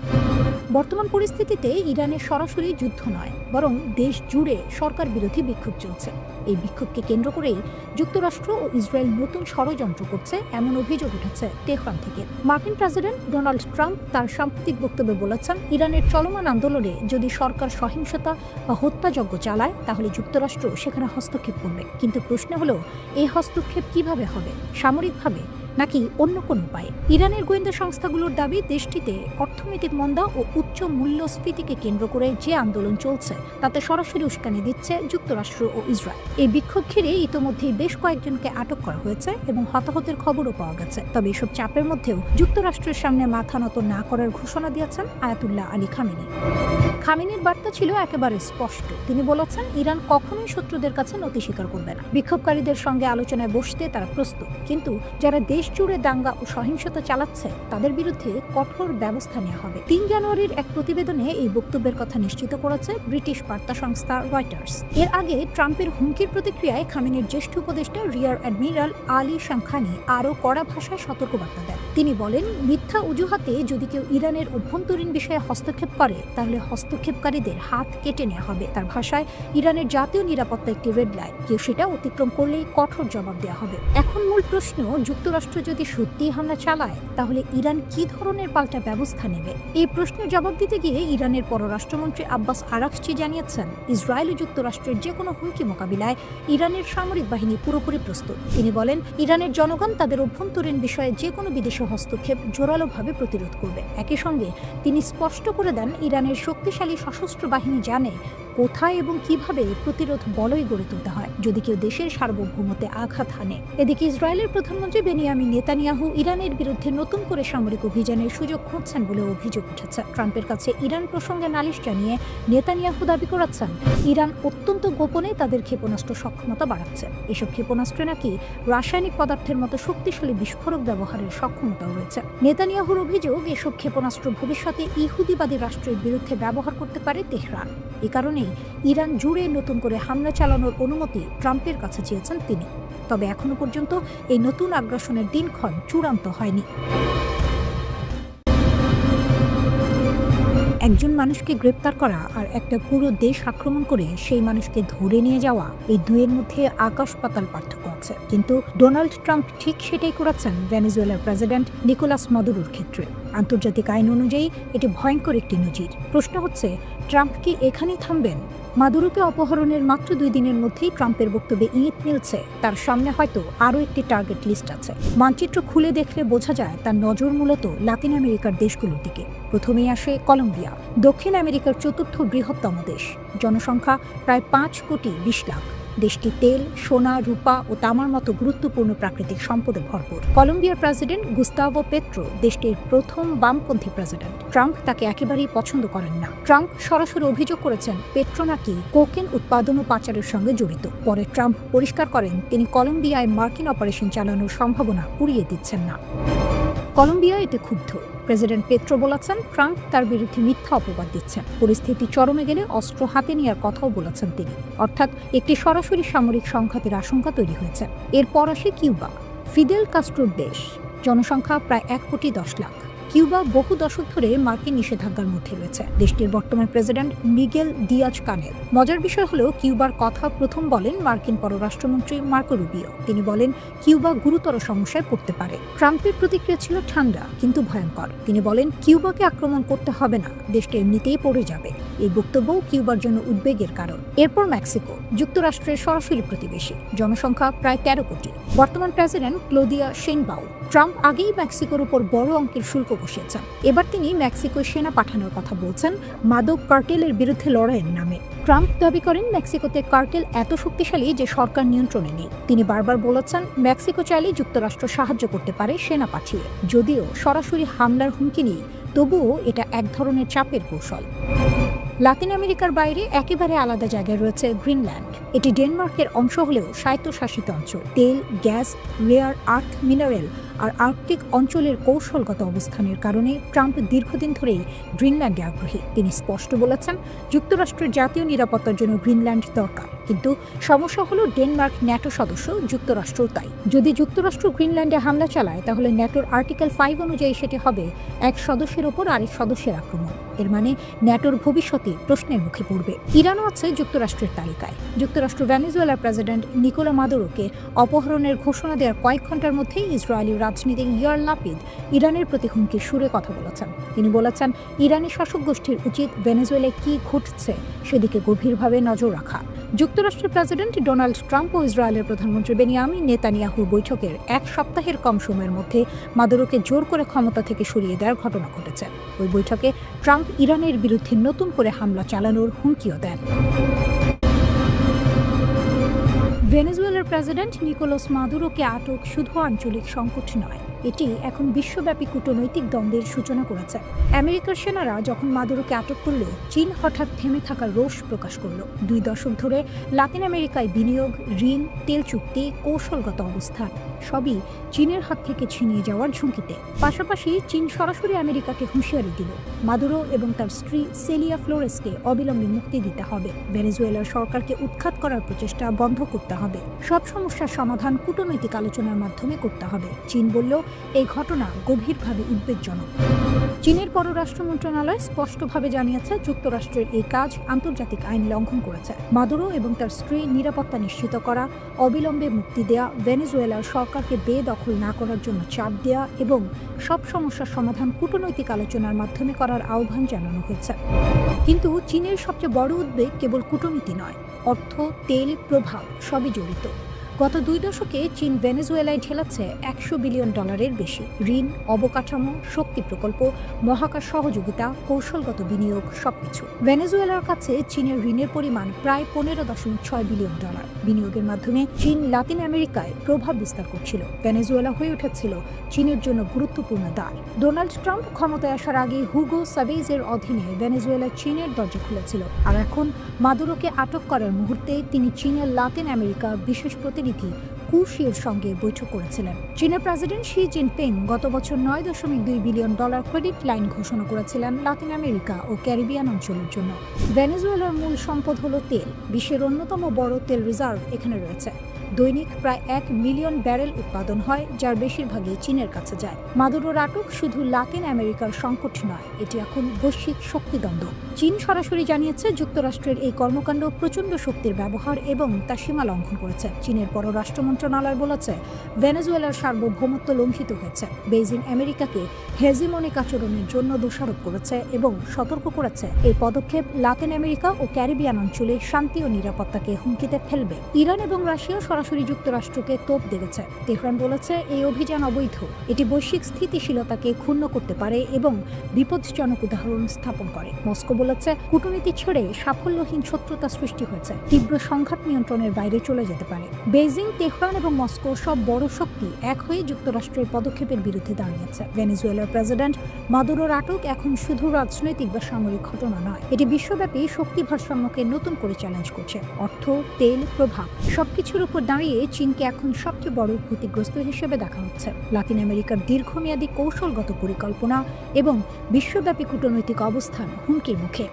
A: বর্তমান পরিস্থিতিতে ইরানের সরাসরি যুদ্ধ নয়, বরং দেশ জুড়ে সরকার বিরোধী বিক্ষোভ চলছে। এই বিক্ষোভকে কেন্দ্র করেই যুক্তরাষ্ট্র ও ইসরায়েল নতুন ষড়যন্ত্র করছে, এমন অভিযোগ উঠেছে তেহরান থেকে। মার্কিন প্রেসিডেন্ট ডোনাল্ড ট্রাম্প তার সাম্প্রতিক বক্তব্যে বলেছেন, ইরানের চলমান আন্দোলনে যদি সরকার সহিংসতা বা হত্যাযজ্ঞ চালায়, তাহলে যুক্তরাষ্ট্র সেখানে হস্তক্ষেপ করবে। কিন্তু প্রশ্ন হলো, এই হস্তক্ষেপ কিভাবে হবে? সামরিকভাবে নাকি অন্য কোনো উপায়? ইরানের গোয়েন্দা সংস্থাগুলোর দাবি, দেশটিতে অর্থনৈতিক মন্দা ও উচ্চ মূল্যস্ফীতিকে কেন্দ্র করে যে আন্দোলন চলছে তাতে সরাসরি উস্কানি দিচ্ছে যুক্তরাষ্ট্র ও ইসরায়েল। এই বিক্ষোভ ঘিরে ইতোমধ্যেই বেশ কয়েকজনকে আটক করা হয়েছে এবং হতাহতের খবরও পাওয়া গেছে। তবে এসব চাপের মধ্যেও যুক্তরাষ্ট্রের সামনে মাথা নত না করার ঘোষণা দিয়েছেন আয়াতুল্লাহ আলী খামেনি। খামেনির বার্তা ছিল একেবারে স্পষ্ট। তিনি বলেছেন, ইরান কখনোই শত্রুদের কাছে নতি স্বীকার করবে না। বিক্ষোভকারীদের সঙ্গে আলোচনায় বসতে তারা প্রস্তুত, কিন্তু যারা দেশ জুড়ে দাঙ্গা ও সহিংসতা চালাচ্ছে তাদের বিরুদ্ধে কঠোর ব্যবস্থা নেওয়া হবে। 3 জানুয়ারির এক প্রতিবেদনে এই বক্তব্যের কথা নিশ্চিত করেছে ব্রিটিশ বার্তা সংস্থা রয়টার্স। এর আগে ট্রাম্পের হুমকির প্রতিক্রিয়ায় খামেনির জ্যেষ্ঠ উপদেষ্টা রিয়ার অ্যাডমিরাল আলী শামখানি আরও কড়া ভাষায় সতর্কবার্তা দেন। তিনি বলেন, মিথ্যা অজুহাতে যদি কেউ ইরানের অভ্যন্তরীণ বিষয়ে হস্তক্ষেপ করে তাহলে হস্তক্ষেপকারীদের হাত কেটে নেওয়া হবে। তার ভাষায়, ইরানের জাতীয় নিরাপত্তা একটি রেড লাইন, কেউ সেটা অতিক্রম করলেই কঠোর জবাব দেওয়া হবে। এখন মূল প্রশ্ন, যুক্তরাষ্ট্র যদি সত্যি হামলা চালায় তাহলে ইরান কি ধরনের পাল্টা ব্যবস্থা নেবে? এই প্রশ্নের জবাব দিতে গিয়ে ইরানের পররাষ্ট্রমন্ত্রী আব্বাস আরাকচি জানিয়েছেন, ইসরায়েল ও যুক্তরাষ্ট্রের যে কোনো হুমকি মোকাবিলায় ইরানের সামরিক বাহিনী পুরোপুরি প্রস্তুত। তিনি বলেন, ইরানের জনগণ তাদের অভ্যন্তরীণ বিষয়ে যে কোনো বিদেশি হস্তক্ষেপ জোরালোভাবে প্রতিরোধ করবে। একই সঙ্গে তিনি স্পষ্ট করে দেন, ইরানের শক্তিশালী সশস্ত্র বাহিনী জানে কোথায় এবং কিভাবে প্রতিরোধ বলয় গড়ে তুলতে হয় যদি কেউ দেশের সার্বভৌমত্বে আঘাত হানে। এদিকে ইসরায়েলের প্রধানমন্ত্রী বেনিয়ামিন নেতানিয়াহু ইরানের বিরুদ্ধে নতুন করে সামরিক অভিযানের সুযোগ খুঁজছেন বলে অভিযোগ উঠেছে। ট্রাম্পের কাছে ইরান প্রসঙ্গে নালিশ জানিয়ে নেতানিয়াহু দাবি করেছেন, ইরান অত্যন্ত গোপনে তাদের ক্ষেপণাস্ত্র সক্ষমতা বাড়াচ্ছে। এসব ক্ষেপণাস্ত্রে নাকি রাসায়নিক পদার্থের মতো শক্তিশালী বিস্ফোরক ব্যবহারের সক্ষমতাও রয়েছে। নেতানিয়াহুর অভিযোগ, এসব ক্ষেপণাস্ত্র ভবিষ্যতে ইহুদিবাদী রাষ্ট্রের বিরুদ্ধে ব্যবহার করতে পারে তেহরান। এ কারণে ইরান জুড়ে নতুন করে হামলা চালানোর অনুমতি ট্রাম্পের কাছে চেয়েছেন তিনি। তবে এখনো পর্যন্ত এই নতুন আগ্রাসনের দিনক্ষণ চূড়ান্ত হয়নি। একজন মানুষকে গ্রেপ্তার করা আর একটা পুরো দেশ আক্রমণ করে সেই মানুষকে ধরে নিয়ে যাওয়া, এই দুয়ের মধ্যে আকাশ পাতাল পার্থক্য আছে। কিন্তু ডোনাল্ড ট্রাম্প ঠিক সেটাই করেছেন ভেনেজুয়েলার প্রেসিডেন্ট নিকোলাস মাদুরোর ক্ষেত্রে। আন্তর্জাতিক আইন অনুযায়ী এটি ভয়ঙ্কর একটি নজির। প্রশ্ন হচ্ছে, ট্রাম্প কি এখানেই থামবেন? মাদুরোকে অপহরণের মাত্র 2 দিনের মধ্যেই ট্রাম্পের বক্তব্যে ইঙ্গিত মিলছে তার সামনে হয়তো আরও একটি টার্গেট লিস্ট আছে। মানচিত্র খুলে দেখলে বোঝা যায় তার নজর মূলত লাতিন আমেরিকার দেশগুলোর দিকে। প্রথমেই আসে কলম্বিয়া, দক্ষিণ আমেরিকার 4র্থ বৃহত্তম দেশ, জনসংখ্যা প্রায় 5,20,00,000। দেশটি তেল, সোনা, রূপা ও তামার মতো গুরুত্বপূর্ণ প্রাকৃতিক সম্পদে ভরপুর। কলম্বিয়ার প্রেসিডেন্ট গুস্তাভো পেট্রো দেশটির প্রথম বামপন্থী প্রেসিডেন্ট। ট্রাম্প তাকে একেবারেই পছন্দ করেন না। ট্রাম্প সরাসরি অভিযোগ করেছেন, পেট্রো নাকি কোকেন উৎপাদন ও পাচারের সঙ্গে জড়িত। পরে ট্রাম্প পরিষ্কার করেন, তিনি কলম্বিয়ায় মার্কিন অপারেশন চালানোর সম্ভাবনা উড়িয়ে দিচ্ছেন না। কলম্বিয়া এতে ক্ষুব্ধ। প্রেসিডেন্ট পেট্রো বলেছেন, ট্রাম্প তার বিরুদ্ধে মিথ্যা অপবাদ দিচ্ছেন। পরিস্থিতি চরমে গেলে অস্ত্র হাতে নেওয়ার কথাও বলেছেন তিনি। অর্থাৎ একটি সরাসরি সামরিক সংঘাতের আশঙ্কা তৈরি হয়েছে। এরপর আসে কিউবা, ফিদেল কাস্ট্রোর দেশ, জনসংখ্যা প্রায় 1,10,00,000। কিউবা বহু দশক ধরে মার্কিন নিষেধাজ্ঞার মধ্যে রয়েছে। দেশটির বর্তমান প্রেসিডেন্ট মিগেল দিয়াজ কানেল। মজার বিষয় হলো, কিউবার কথা প্রথম বলেন মার্কিন পররাষ্ট্রমন্ত্রী মার্কো রুবিও। তিনি বলেন, কিউবা গুরুতর সমস্যায় পড়তে পারে। ট্রাম্পের প্রতিক্রিয়া ছিল ঠান্ডা কিন্তু ভয়ঙ্কর। তিনি বলেন, কিউবাকে আক্রমণ করতে হবে না, দেশটি এমনিতেই পড়ে যাবে। এই বক্তব্যও কিউবার জন্য উদ্বেগের কারণ। এরপর মেক্সিকো, যুক্তরাষ্ট্রের সরাসরি প্রতিবেশী, জনসংখ্যা প্রায় 13 কোটি। বর্তমান প্রেসিডেন্ট ক্লোদিয়া শেইনবাউম। ট্রাম্প আগেই মেক্সিকোর উপর বড় অঙ্কের শুল্ক বসিয়েছেন। এবার তিনি মেক্সিকোয় সেনা পাঠানোর কথা বলছেন মাদক কার্টেলের বিরুদ্ধে লড়াইয়ের নামে। ট্রাম্প দাবি করেন, মেক্সিকোতে কার্টেল এত শক্তিশালী যে সরকার নিয়ন্ত্রণে নেই। তিনি বারবার বলেছেন, মেক্সিকো চাইলে যুক্তরাষ্ট্র সাহায্য করতে পারে সেনা পাঠিয়ে। যদিও সরাসরি হামলার হুমকি নেই, তবুও এটা এক ধরনের চাপের কৌশল। লাতিন আমেরিকার বাইরে একেবারে আলাদা জায়গায় রয়েছে গ্রিনল্যান্ড। এটি ডেনমার্কের অংশ হলেও স্বায়ত্তশাসিত অঞ্চল। তেল, গ্যাস, রেয়ার আর্থ মিনারেল আর আর্কটিক অঞ্চলের কৌশলগত অবস্থানের কারণে ট্রাম্প দীর্ঘদিন ধরেই গ্রিনল্যান্ডে আগ্রহী। তিনি স্পষ্ট বলেছেন, যুক্তরাষ্ট্রের জাতীয় নিরাপত্তার জন্য গ্রিনল্যান্ড দরকার। কিন্তু সমস্যা হলো, ডেনমার্ক ন্যাটো সদস্য, যুক্তরাষ্ট্রও তাই। যদি যুক্তরাষ্ট্র গ্রিনল্যান্ডে হামলা চালায় তাহলে ন্যাটোর আর্টিকেল 5 অনুযায়ী সেটি হবে এক সদস্যের ওপর আরেক সদস্যের আক্রমণ। এর মানে ন্যাটোর ভবিষ্যতে প্রশ্নের মুখে পড়বে। ইরানও আছে যুক্তরাষ্ট্রের তালিকায়। যুক্তরাষ্ট্র ভেনেজুয়েলার প্রেসিডেন্ট নিকোলা মাদুরোকে অপহরণের ঘোষণা দেওয়ার কয়েক ঘন্টার মধ্যেই ইসরায়েলি রাজনীতিক ইয়ার লাপিদ ইরানের প্রতি হুমকির সুরে কথা বলেছেন। তিনি বলেছেন, ইরানি শাসক গোষ্ঠীর উচিত ভেনেজুয়েলায় কি ঘটছে সেদিকে গভীরভাবে নজর রাখা। যুক্তরাষ্ট্রের প্রেসিডেন্ট ডোনাল্ড ট্রাম্প ও ইসরায়েলের প্রধানমন্ত্রী বেনিয়ামিন নেতানিয়াহুর বৈঠকের এক সপ্তাহের কম সময়ের মধ্যে মাদুরোকে জোর করে ক্ষমতা থেকে সরিয়ে দেওয়ার ঘটনা ঘটেছে। ওই বৈঠকে ট্রাম্প ইরানের বিরুদ্ধে নতুন করে হামলা চালানোর হুমকিও দেন। ভেনেজুয়েলার প্রেসিডেন্ট নিকোলাস মাদুরোকে আটক শুধু আঞ্চলিক সংকট নয়, এটি এখন বিশ্বব্যাপী কূটনৈতিক দ্বন্দ্বের সূচনা করেছে। আমেরিকার সেনারা যখন মাদুরোকে আটক করল, চীন হঠাৎ থেমে থাকার রোষ প্রকাশ করল। 2 দশক ধরে লাতিন আমেরিকায় বিনিয়োগ, ঋণ, তেল চুক্তি, কৌশলগত অবস্থান সবই চীনের হাত থেকে ছিনিয়ে যাওয়ার ঝুঁকিতে। পাশাপাশি চীন সরাসরি আমেরিকাকে হুঁশিয়ারি দিল, মাদুরো এবং তার স্ত্রী সেলিয়া ফ্লোরেসকে অবিলম্বে মুক্তি দিতে হবে। ভেনেজুয়েলার সরকারকে উৎখাত করার প্রচেষ্টা বন্ধ করতে হবে। সব সমস্যার সমাধান কূটনৈতিক আলোচনার মাধ্যমে করতে হবে। চীন বলল, এই ঘটনা গভীরভাবে উদ্বেগজনক। চীনের পররাষ্ট্র মন্ত্রণালয় স্পষ্টভাবে জানিয়েছে, যুক্তরাষ্ট্রের এই কাজ আন্তর্জাতিক আইন লঙ্ঘন করেছে। মাদুরো এবং তার স্ত্রীর নিরাপত্তা নিশ্চিত করা, অবিলম্বে মুক্তি দেয়া, ভেনেজুয়েলার সরকারকে বেদখল না করার জন্য চাপ দেয়া এবং সব সমস্যার সমাধান কূটনৈতিক আলোচনার মাধ্যমে করার আহ্বান জানানো হয়েছে। কিন্তু চীনের সবচেয়ে বড় উদ্বেগ কেবল কূটনীতি নয়, অর্থ, তেল, প্রভাব সবই জড়িত। গত 2 দশকে চীন ভেনেজুয়েলায় ঢেলেছে $100 বিলিয়ন বেশি ঋণ, অবকাঠামো, শক্তি প্রকল্প, মহাকাশ সহযোগিতা, কৌশলগত বিনিয়োগ সবকিছু। ভেনেজুয়েলার কাছে চীনের ঋণের পরিমাণ প্রায় $15.6 বিলিয়ন। বিনিয়োগের মাধ্যমে চীন লাতিন আমেরিকায় প্রভাব বিস্তার করছিল। ভেনেজুয়েলা হয়ে উঠেছিল চীনের জন্য গুরুত্বপূর্ণ দ্বার। ডোনাল্ড ট্রাম্প ক্ষমতায় আসার আগে হুগো সাভেজের অধীনে ভেনেজুয়েলা চীনের দরজা খুলেছিল, আর এখন মাদুরোকে আটক করার মুহূর্তে তিনি চীনের লাতিন আমেরিকার বিশেষ প্রতিনিধি কুশির সঙ্গে বৈঠক করেছিলেন। চীনের প্রেসিডেন্ট শি জিনপিং গত বছর $9.2 বিলিয়ন ক্রেডিট লাইন ঘোষণা করেছিলেন লাতিন আমেরিকা ও ক্যারিবিয়ান অঞ্চলের জন্য। ভেনেজুয়েলার মূল সম্পদ হল তেল। বিশ্বের অন্যতম বড় তেল রিজার্ভ এখানে রয়েছে। দৈনিক প্রায় 1 মিলিয়ন ব্যারেল উৎপাদন হয়, যার বেশিরভাগই চীনের কাছে যায়। মাদুরোর আটক শুধু লাতিন আমেরিকার সংকট নয়, এটি এখন বৈশ্বিক শক্তিদ্বন্দ্ব। চীন সরাসরি জানিয়েছে, যুক্তরাষ্ট্রের এই কর্মকাণ্ড প্রচণ্ড শক্তির ব্যবহার এবং তা সীমা লঙ্ঘন করেছে। চীনের পররাষ্ট্র মন্ত্রণালয় বলেছে, ভেনেজুয়েলার সার্বভৌমত্ব লঙ্ঘিত হয়েছে। বেইজিং আমেরিকাকে হেজিমনিক আচরণের জন্য দোষারোপ করেছে এবং সতর্ক করেছে, এই পদক্ষেপ লাতিন আমেরিকা ও ক্যারিবিয়ান অঞ্চলে শান্তি ও নিরাপত্তাকে হুমকিতে ফেলবে। ইরান এবং রাশিয়া সরাসরি যুক্তরাষ্ট্রকে তোপ দেগেছে। তেহরান বলেছে, এই অভিযান অবৈধ, এটি বৈশ্বিক স্থিতিশীলতাকে ক্ষুণ্ণ করতে পারে এবং বিপজ্জনক উদাহরণ স্থাপন করে। মস্কো বলেছে, কূটনীতি ছেড়ে সাফল্যহীন শত্রুতা সৃষ্টি হয়েছে, তীব্র সংঘাত নিয়ন্ত্রণের বাইরে চলে যেতে পারে। বেইজিং, তেহরান এবং মস্কো সব বড় শক্তি এক হয়ে যুক্তরাষ্ট্রের পদক্ষেপের বিরুদ্ধে দাঁড়িয়েছে। ভেনেজুয়েলার প্রেসিডেন্ট মাদুরোর আটক এখন শুধু রাজনৈতিক বা সামরিক ঘটনা নয়, এটি বিশ্বব্যাপী শক্তি ভারসাম্যকে নতুন করে চ্যালেঞ্জ করছে। অর্থ, তেল, প্রভাব সবকিছুর উপর দাঁড়িয়ে চীনকে এখন সবচেয়ে বড় ক্ষতিগ্রস্ত হিসেবে দেখা হচ্ছে। লাতিন আমেরিকার দীর্ঘমেয়াদী কৌশলগত পরিকল্পনা এবং বিশ্বব্যাপী কূটনৈতিক অবস্থান হুমকির মুখে।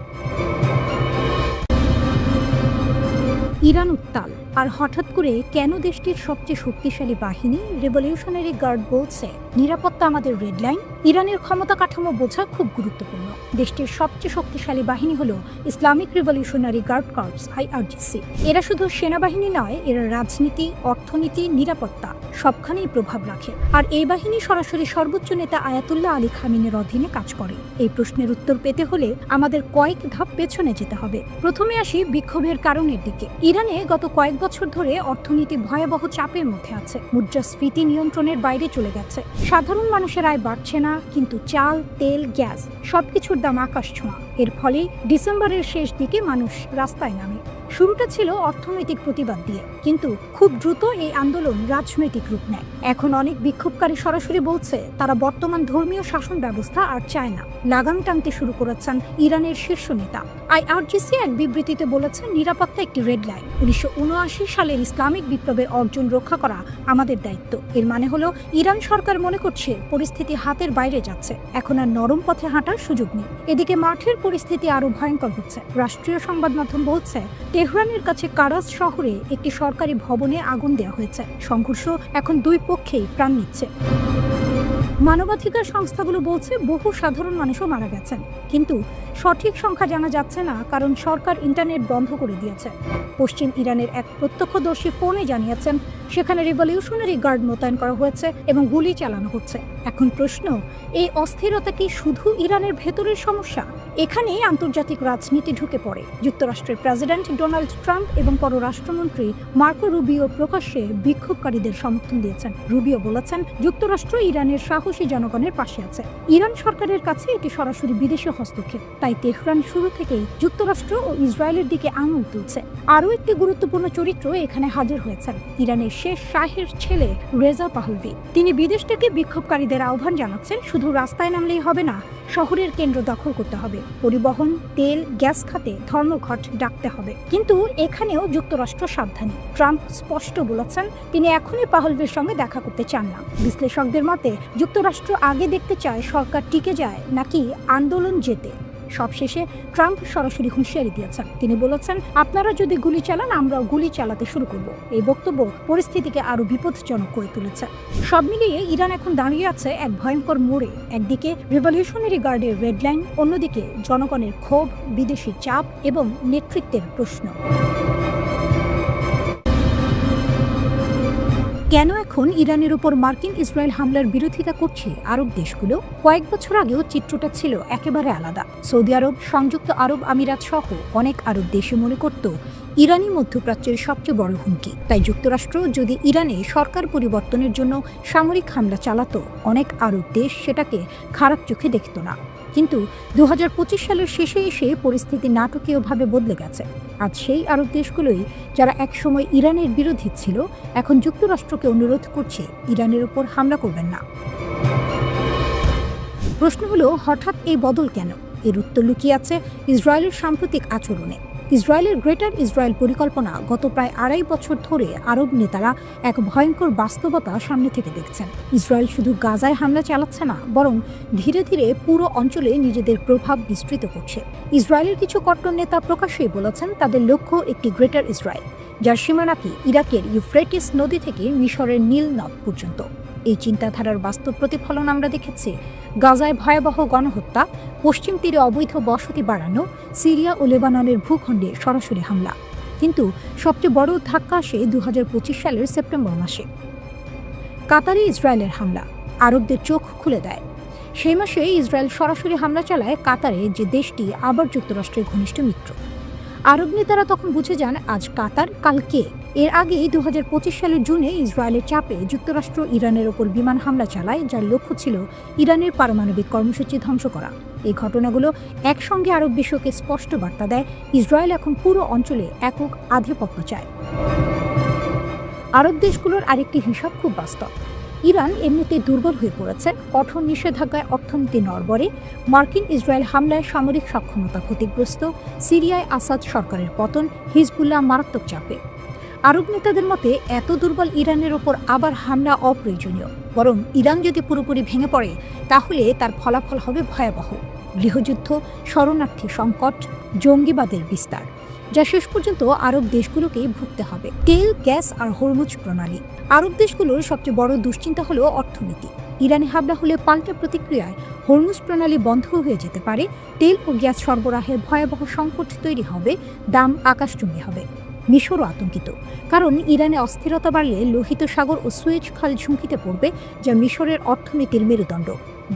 A: ইরান উত্তাল, আর হঠাৎ করে কেন দেশটির সবচেয়ে শক্তিশালী বাহিনী রেভলিউশনারি গার্ড বলছে, নিরাপত্তা আমাদের রেড লাইন? ইরানের ক্ষমতা কাঠামো বোঝা খুব গুরুত্বপূর্ণ। দেশটির সবচেয়ে শক্তিশালী বাহিনী হল Islamic revolutionary guard corps IRGC। এরা শুধু সেনাবাহিনী নয়, এরা রাজনীতি, অর্থনীতি, নিরাপত্তা সবখানেই প্রভাব রাখে। আর এই বাহিনী সরাসরি সর্বোচ্চ নেতা আয়াতুল্লাহ আলী খামিনের অধীনে কাজ করে। এই প্রশ্নের উত্তর পেতে হলে আমাদের কয়েক ধাপ পেছনে যেতে হবে। প্রথমে আসি বিক্ষোভের কারণের দিকে। ইরানে গত কয়েক বছর ধরে অর্থনীতি ভয়াবহ চাপের মধ্যে আছে। মুদ্রাস্ফীতি নিয়ন্ত্রণের বাইরে চলে গেছে। সাধারণ মানুষের আয় বাড়ছে না, কিন্তু চাল, তেল, গ্যাস সবকিছুর দাম আকাশ ছোঁয়া। এর ফলে ডিসেম্বরের শেষ দিকে মানুষ রাস্তায় নামে। শুরুটা ছিল অর্থনৈতিক প্রতিবাদ দিয়ে, কিন্তু খুব দ্রুত এই আন্দোলন রাজনৈতিক রূপ নেয়। এখন অনেক বিক্ষোভকারী সরাসরি বলছে, তারা বর্তমান ধর্মীয় শাসন ব্যবস্থা আর চায় না। লাগাম টানতে শুরু করেছেন ইরানের শীর্ষ নেতা। IRGC এক বিবৃতিতে বলেছে, নিরাপত্তা একটি রেড লাইন। 1979 সালের ইসলামিক বিপ্লবের অর্জন রক্ষা করা আমাদের দায়িত্ব। এর মানে হলো, ইরান সরকার মনে করছে পরিস্থিতি হাতের বাইরে যাচ্ছে, এখন আর নরম পথে হাঁটার সুযোগ নেই। এদিকে মাঠের পরিস্থিতি আরো ভয়ঙ্কর হচ্ছে। রাষ্ট্রীয় সংবাদ মাধ্যম বলছে, তেহরানের কাছে কারাজ শহরে একটি সরকারি ভবনে আগুন দেওয়া হয়েছে। সংঘর্ষ এখন 2 পক্ষেই প্রাণ নিচ্ছে। মানবাধিকার সংস্থাগুলো বলছে, বহু সাধারণ মানুষও মারা গেছেন, কিন্তু সঠিক সংখ্যা জানা যাচ্ছে না, কারণ সরকার ইন্টারনেট বন্ধ করে দিয়েছে। পশ্চিম ইরানের এক প্রত্যক্ষদর্শী ফোনে জানিয়েছেন, সেখানে রিভলিউশনারি গার্ড মোতায়েন করা হয়েছে এবং গুলি চালানো হচ্ছে। এখন প্রশ্ন, এই অস্থিরতা কি শুধু ইরানের ভেতরের সমস্যা, এখানেই আন্তর্জাতিক রাজনীতি ঢুকে পড়ে। যুক্তরাষ্ট্রের প্রেসিডেন্ট ডোনাল্ড ট্রাম্প এবং পররাষ্ট্রমন্ত্রী মার্কো রুবিও প্রকাশ্যে বিক্ষোভকারীদের সমর্থন দিয়েছেন। রুবিও বলেছেন, যুক্তরাষ্ট্র ইরানের সাহসী জনগণের পাশে আছে। ইরান সরকারের কাছে এটি সরাসরি বিদেশি হস্তক্ষেপ, তাই তেহরান শুরু থেকেই যুক্তরাষ্ট্র ও ইসরায়েলের দিকে আঙুল তুলছে। আরও একটি গুরুত্বপূর্ণ চরিত্র এখানে হাজির হয়েছেন, ইরানের শেষ শাহের ছেলে রেজা পাহলভি। তিনি বিদেশ থেকে বিক্ষোভকারীদের আহ্বান জানাচ্ছেন, শুধু রাস্তায় নামলেই হবে না, শহরের কেন্দ্র দখল করতে হবে, পরিবহন, তেল, গ্যাস খাতে ধর্মঘট ডাকতে হবে। কিন্তু এখানেও যুক্তরাষ্ট্র সাবধানী। ট্রাম্প স্পষ্ট বলেছেন তিনি এখনই পাহলভির সঙ্গে দেখা করতে চান না। বিশ্লেষকদের মতে যুক্তরাষ্ট্র আগে দেখতে চায় সরকার টিকে যায় নাকি আন্দোলন জেতে। সবশেষে ট্রাম্প সরাসরি হুঁশিয়ারি দিয়েছেন। তিনি বলেছেন, আপনারা যদি গুলি চালান আমরাও গুলি চালাতে শুরু করব। এই বক্তব্য পরিস্থিতিকে আরো বিপজ্জনক করে তুলেছে। সব মিলিয়ে ইরান এখন দাঁড়িয়ে আছে এক ভয়ঙ্কর মোড়ে। একদিকে রিভলিউশনারি গার্ডের রেড লাইন, অন্যদিকে জনগণের ক্ষোভ, বিদেশি চাপ এবং নেতৃত্বের প্রশ্ন। কেন এখন ইরানের উপর মার্কিন ইসরায়েল হামলার বিরোধিতা করছে আরব দেশগুলো? কয়েক বছর আগেও চিত্রটা ছিল একেবারে আলাদা। সৌদি আরব, সংযুক্ত আরব আমিরাত সহ অনেক আরব দেশে মনে করত ইরানই মধ্যপ্রাচ্যের সবচেয়ে বড় হুমকি। তাই যুক্তরাষ্ট্র যদি ইরানে সরকার পরিবর্তনের জন্য সামরিক হামলা চালাতো, অনেক আরব দেশ সেটাকে খারাপ চোখে দেখত না। কিন্তু 2025 সালের শেষে এসে পরিস্থিতি নাটকীয়ভাবে বদলে গেছে। আজ সেই আরব দেশগুলোই যারা একসময় ইরানের বিরোধী ছিল, এখন যুক্তরাষ্ট্রকে অনুরোধ করছে ইরানের উপর হামলা করবেন না। প্রশ্ন হলো, হঠাৎ এই বদল কেন? এর উত্তর লুকিয়ে আছে ইসরায়েলের সাম্প্রতিক আচরণে। ইসরায়েলের গ্রেটার ইসরায়েল পরিকল্পনা গত প্রায় 2.5 বছর ধরে আরব নেতারা এক ভয়ঙ্কর বাস্তবতা সামনে থেকে দেখছেন। ইসরায়েল শুধু গাজায় হামলা চালাচ্ছে না, বরং ধীরে ধীরে পুরো অঞ্চলে নিজেদের প্রভাব বিস্তৃত করছে। ইসরায়েলের কিছু কট্টর নেতা প্রকাশ্যেই বলেছেন তাদের লক্ষ্য একটি গ্রেটার ইসরায়েল, যার সীমানাকি ইরাকের ইউফ্রেটিস নদী থেকে মিশরের নীল নদ পর্যন্ত। এই চিন্তাধারার বাস্তব প্রতিফলন আমরা দেখেছি গাজায় ভয়াবহ গণহত্যা, পশ্চিম তীরে অবৈধ বসতি বাড়ানো, সিরিয়া ও লেবাননের ভূখণ্ডে সরাসরি হামলা। কিন্তু সবচেয়ে বড় ধাক্কা আসে 2025 সালের সেপ্টেম্বর মাসে। কাতারে ইসরায়েলের হামলা আরবদের চোখ খুলে দেয়। সেই মাসে ইসরায়েল সরাসরি হামলা চালায় কাতারে, যে দেশটি আবার যুক্তরাষ্ট্রের ঘনিষ্ঠ মিত্র। আরব নেতারা তখন বুঝে যান আজ কাতার, কাল কে। এর আগেই 2025 সালের জুনে ইসরায়েলের চাপে যুক্তরাষ্ট্র ইরানের ওপর বিমান হামলা চালায়, যার লক্ষ্য ছিল ইরানের পারমাণবিক কর্মসূচি ধ্বংস করা। এই ঘটনাগুলো একসঙ্গে আরব বিশ্বকে স্পষ্ট বার্তা দেয় ইসরায়েল এখন পুরো অঞ্চলে একক আধিপত্য চায়। আরব দেশগুলোর আরেকটি হিসাব খুব বাস্তব। ইরান এমনিতেই দুর্বল হয়ে পড়েছে, কঠোর নিষেধাজ্ঞায় অর্থনীতি নড়বড়ে, মার্কিন ইসরায়েল হামলায় সামরিক সক্ষমতা ক্ষতিগ্রস্ত, সিরিয়ায় আসাদ সরকারের পতন, হিজবুল্লাহ মারাত্মক চাপে। আরব নেতাদের মতে এত দুর্বল ইরানের ওপর আবার হামলা অপ্রয়োজনীয়, বরং ইরান যদি পুরোপুরি ভেঙে পড়ে তাহলে তার ফলাফল হবে ভয়াবহ। গৃহযুদ্ধ, শরণার্থী সংকট, জঙ্গিবাদের বিস্তার, যা শেষ পর্যন্ত আরব দেশগুলোকেই ভুগতে হবে। তেল, গ্যাস আর হরমুজ প্রণালী। আরব দেশগুলোর সবচেয়ে বড় দুশ্চিন্তা হলো অর্থনীতি। ইরানে হামলা হলে পাল্টা প্রতিক্রিয়ায় হরমুজ প্রণালী বন্ধ হয়ে যেতে পারে, তেল ও গ্যাস সরবরাহের ভয়াবহ সংকট তৈরি হবে, দাম আকাশচুম্বী হবে। মিশরও আতঙ্কিত, কারণ ইরানে অস্থিরতা বাড়লে লোহিত সাগর ও সুয়েজ খাল ঝুঁকিতে পড়বে, যা মিশরের অর্থনীতির মেরুদণ্ড।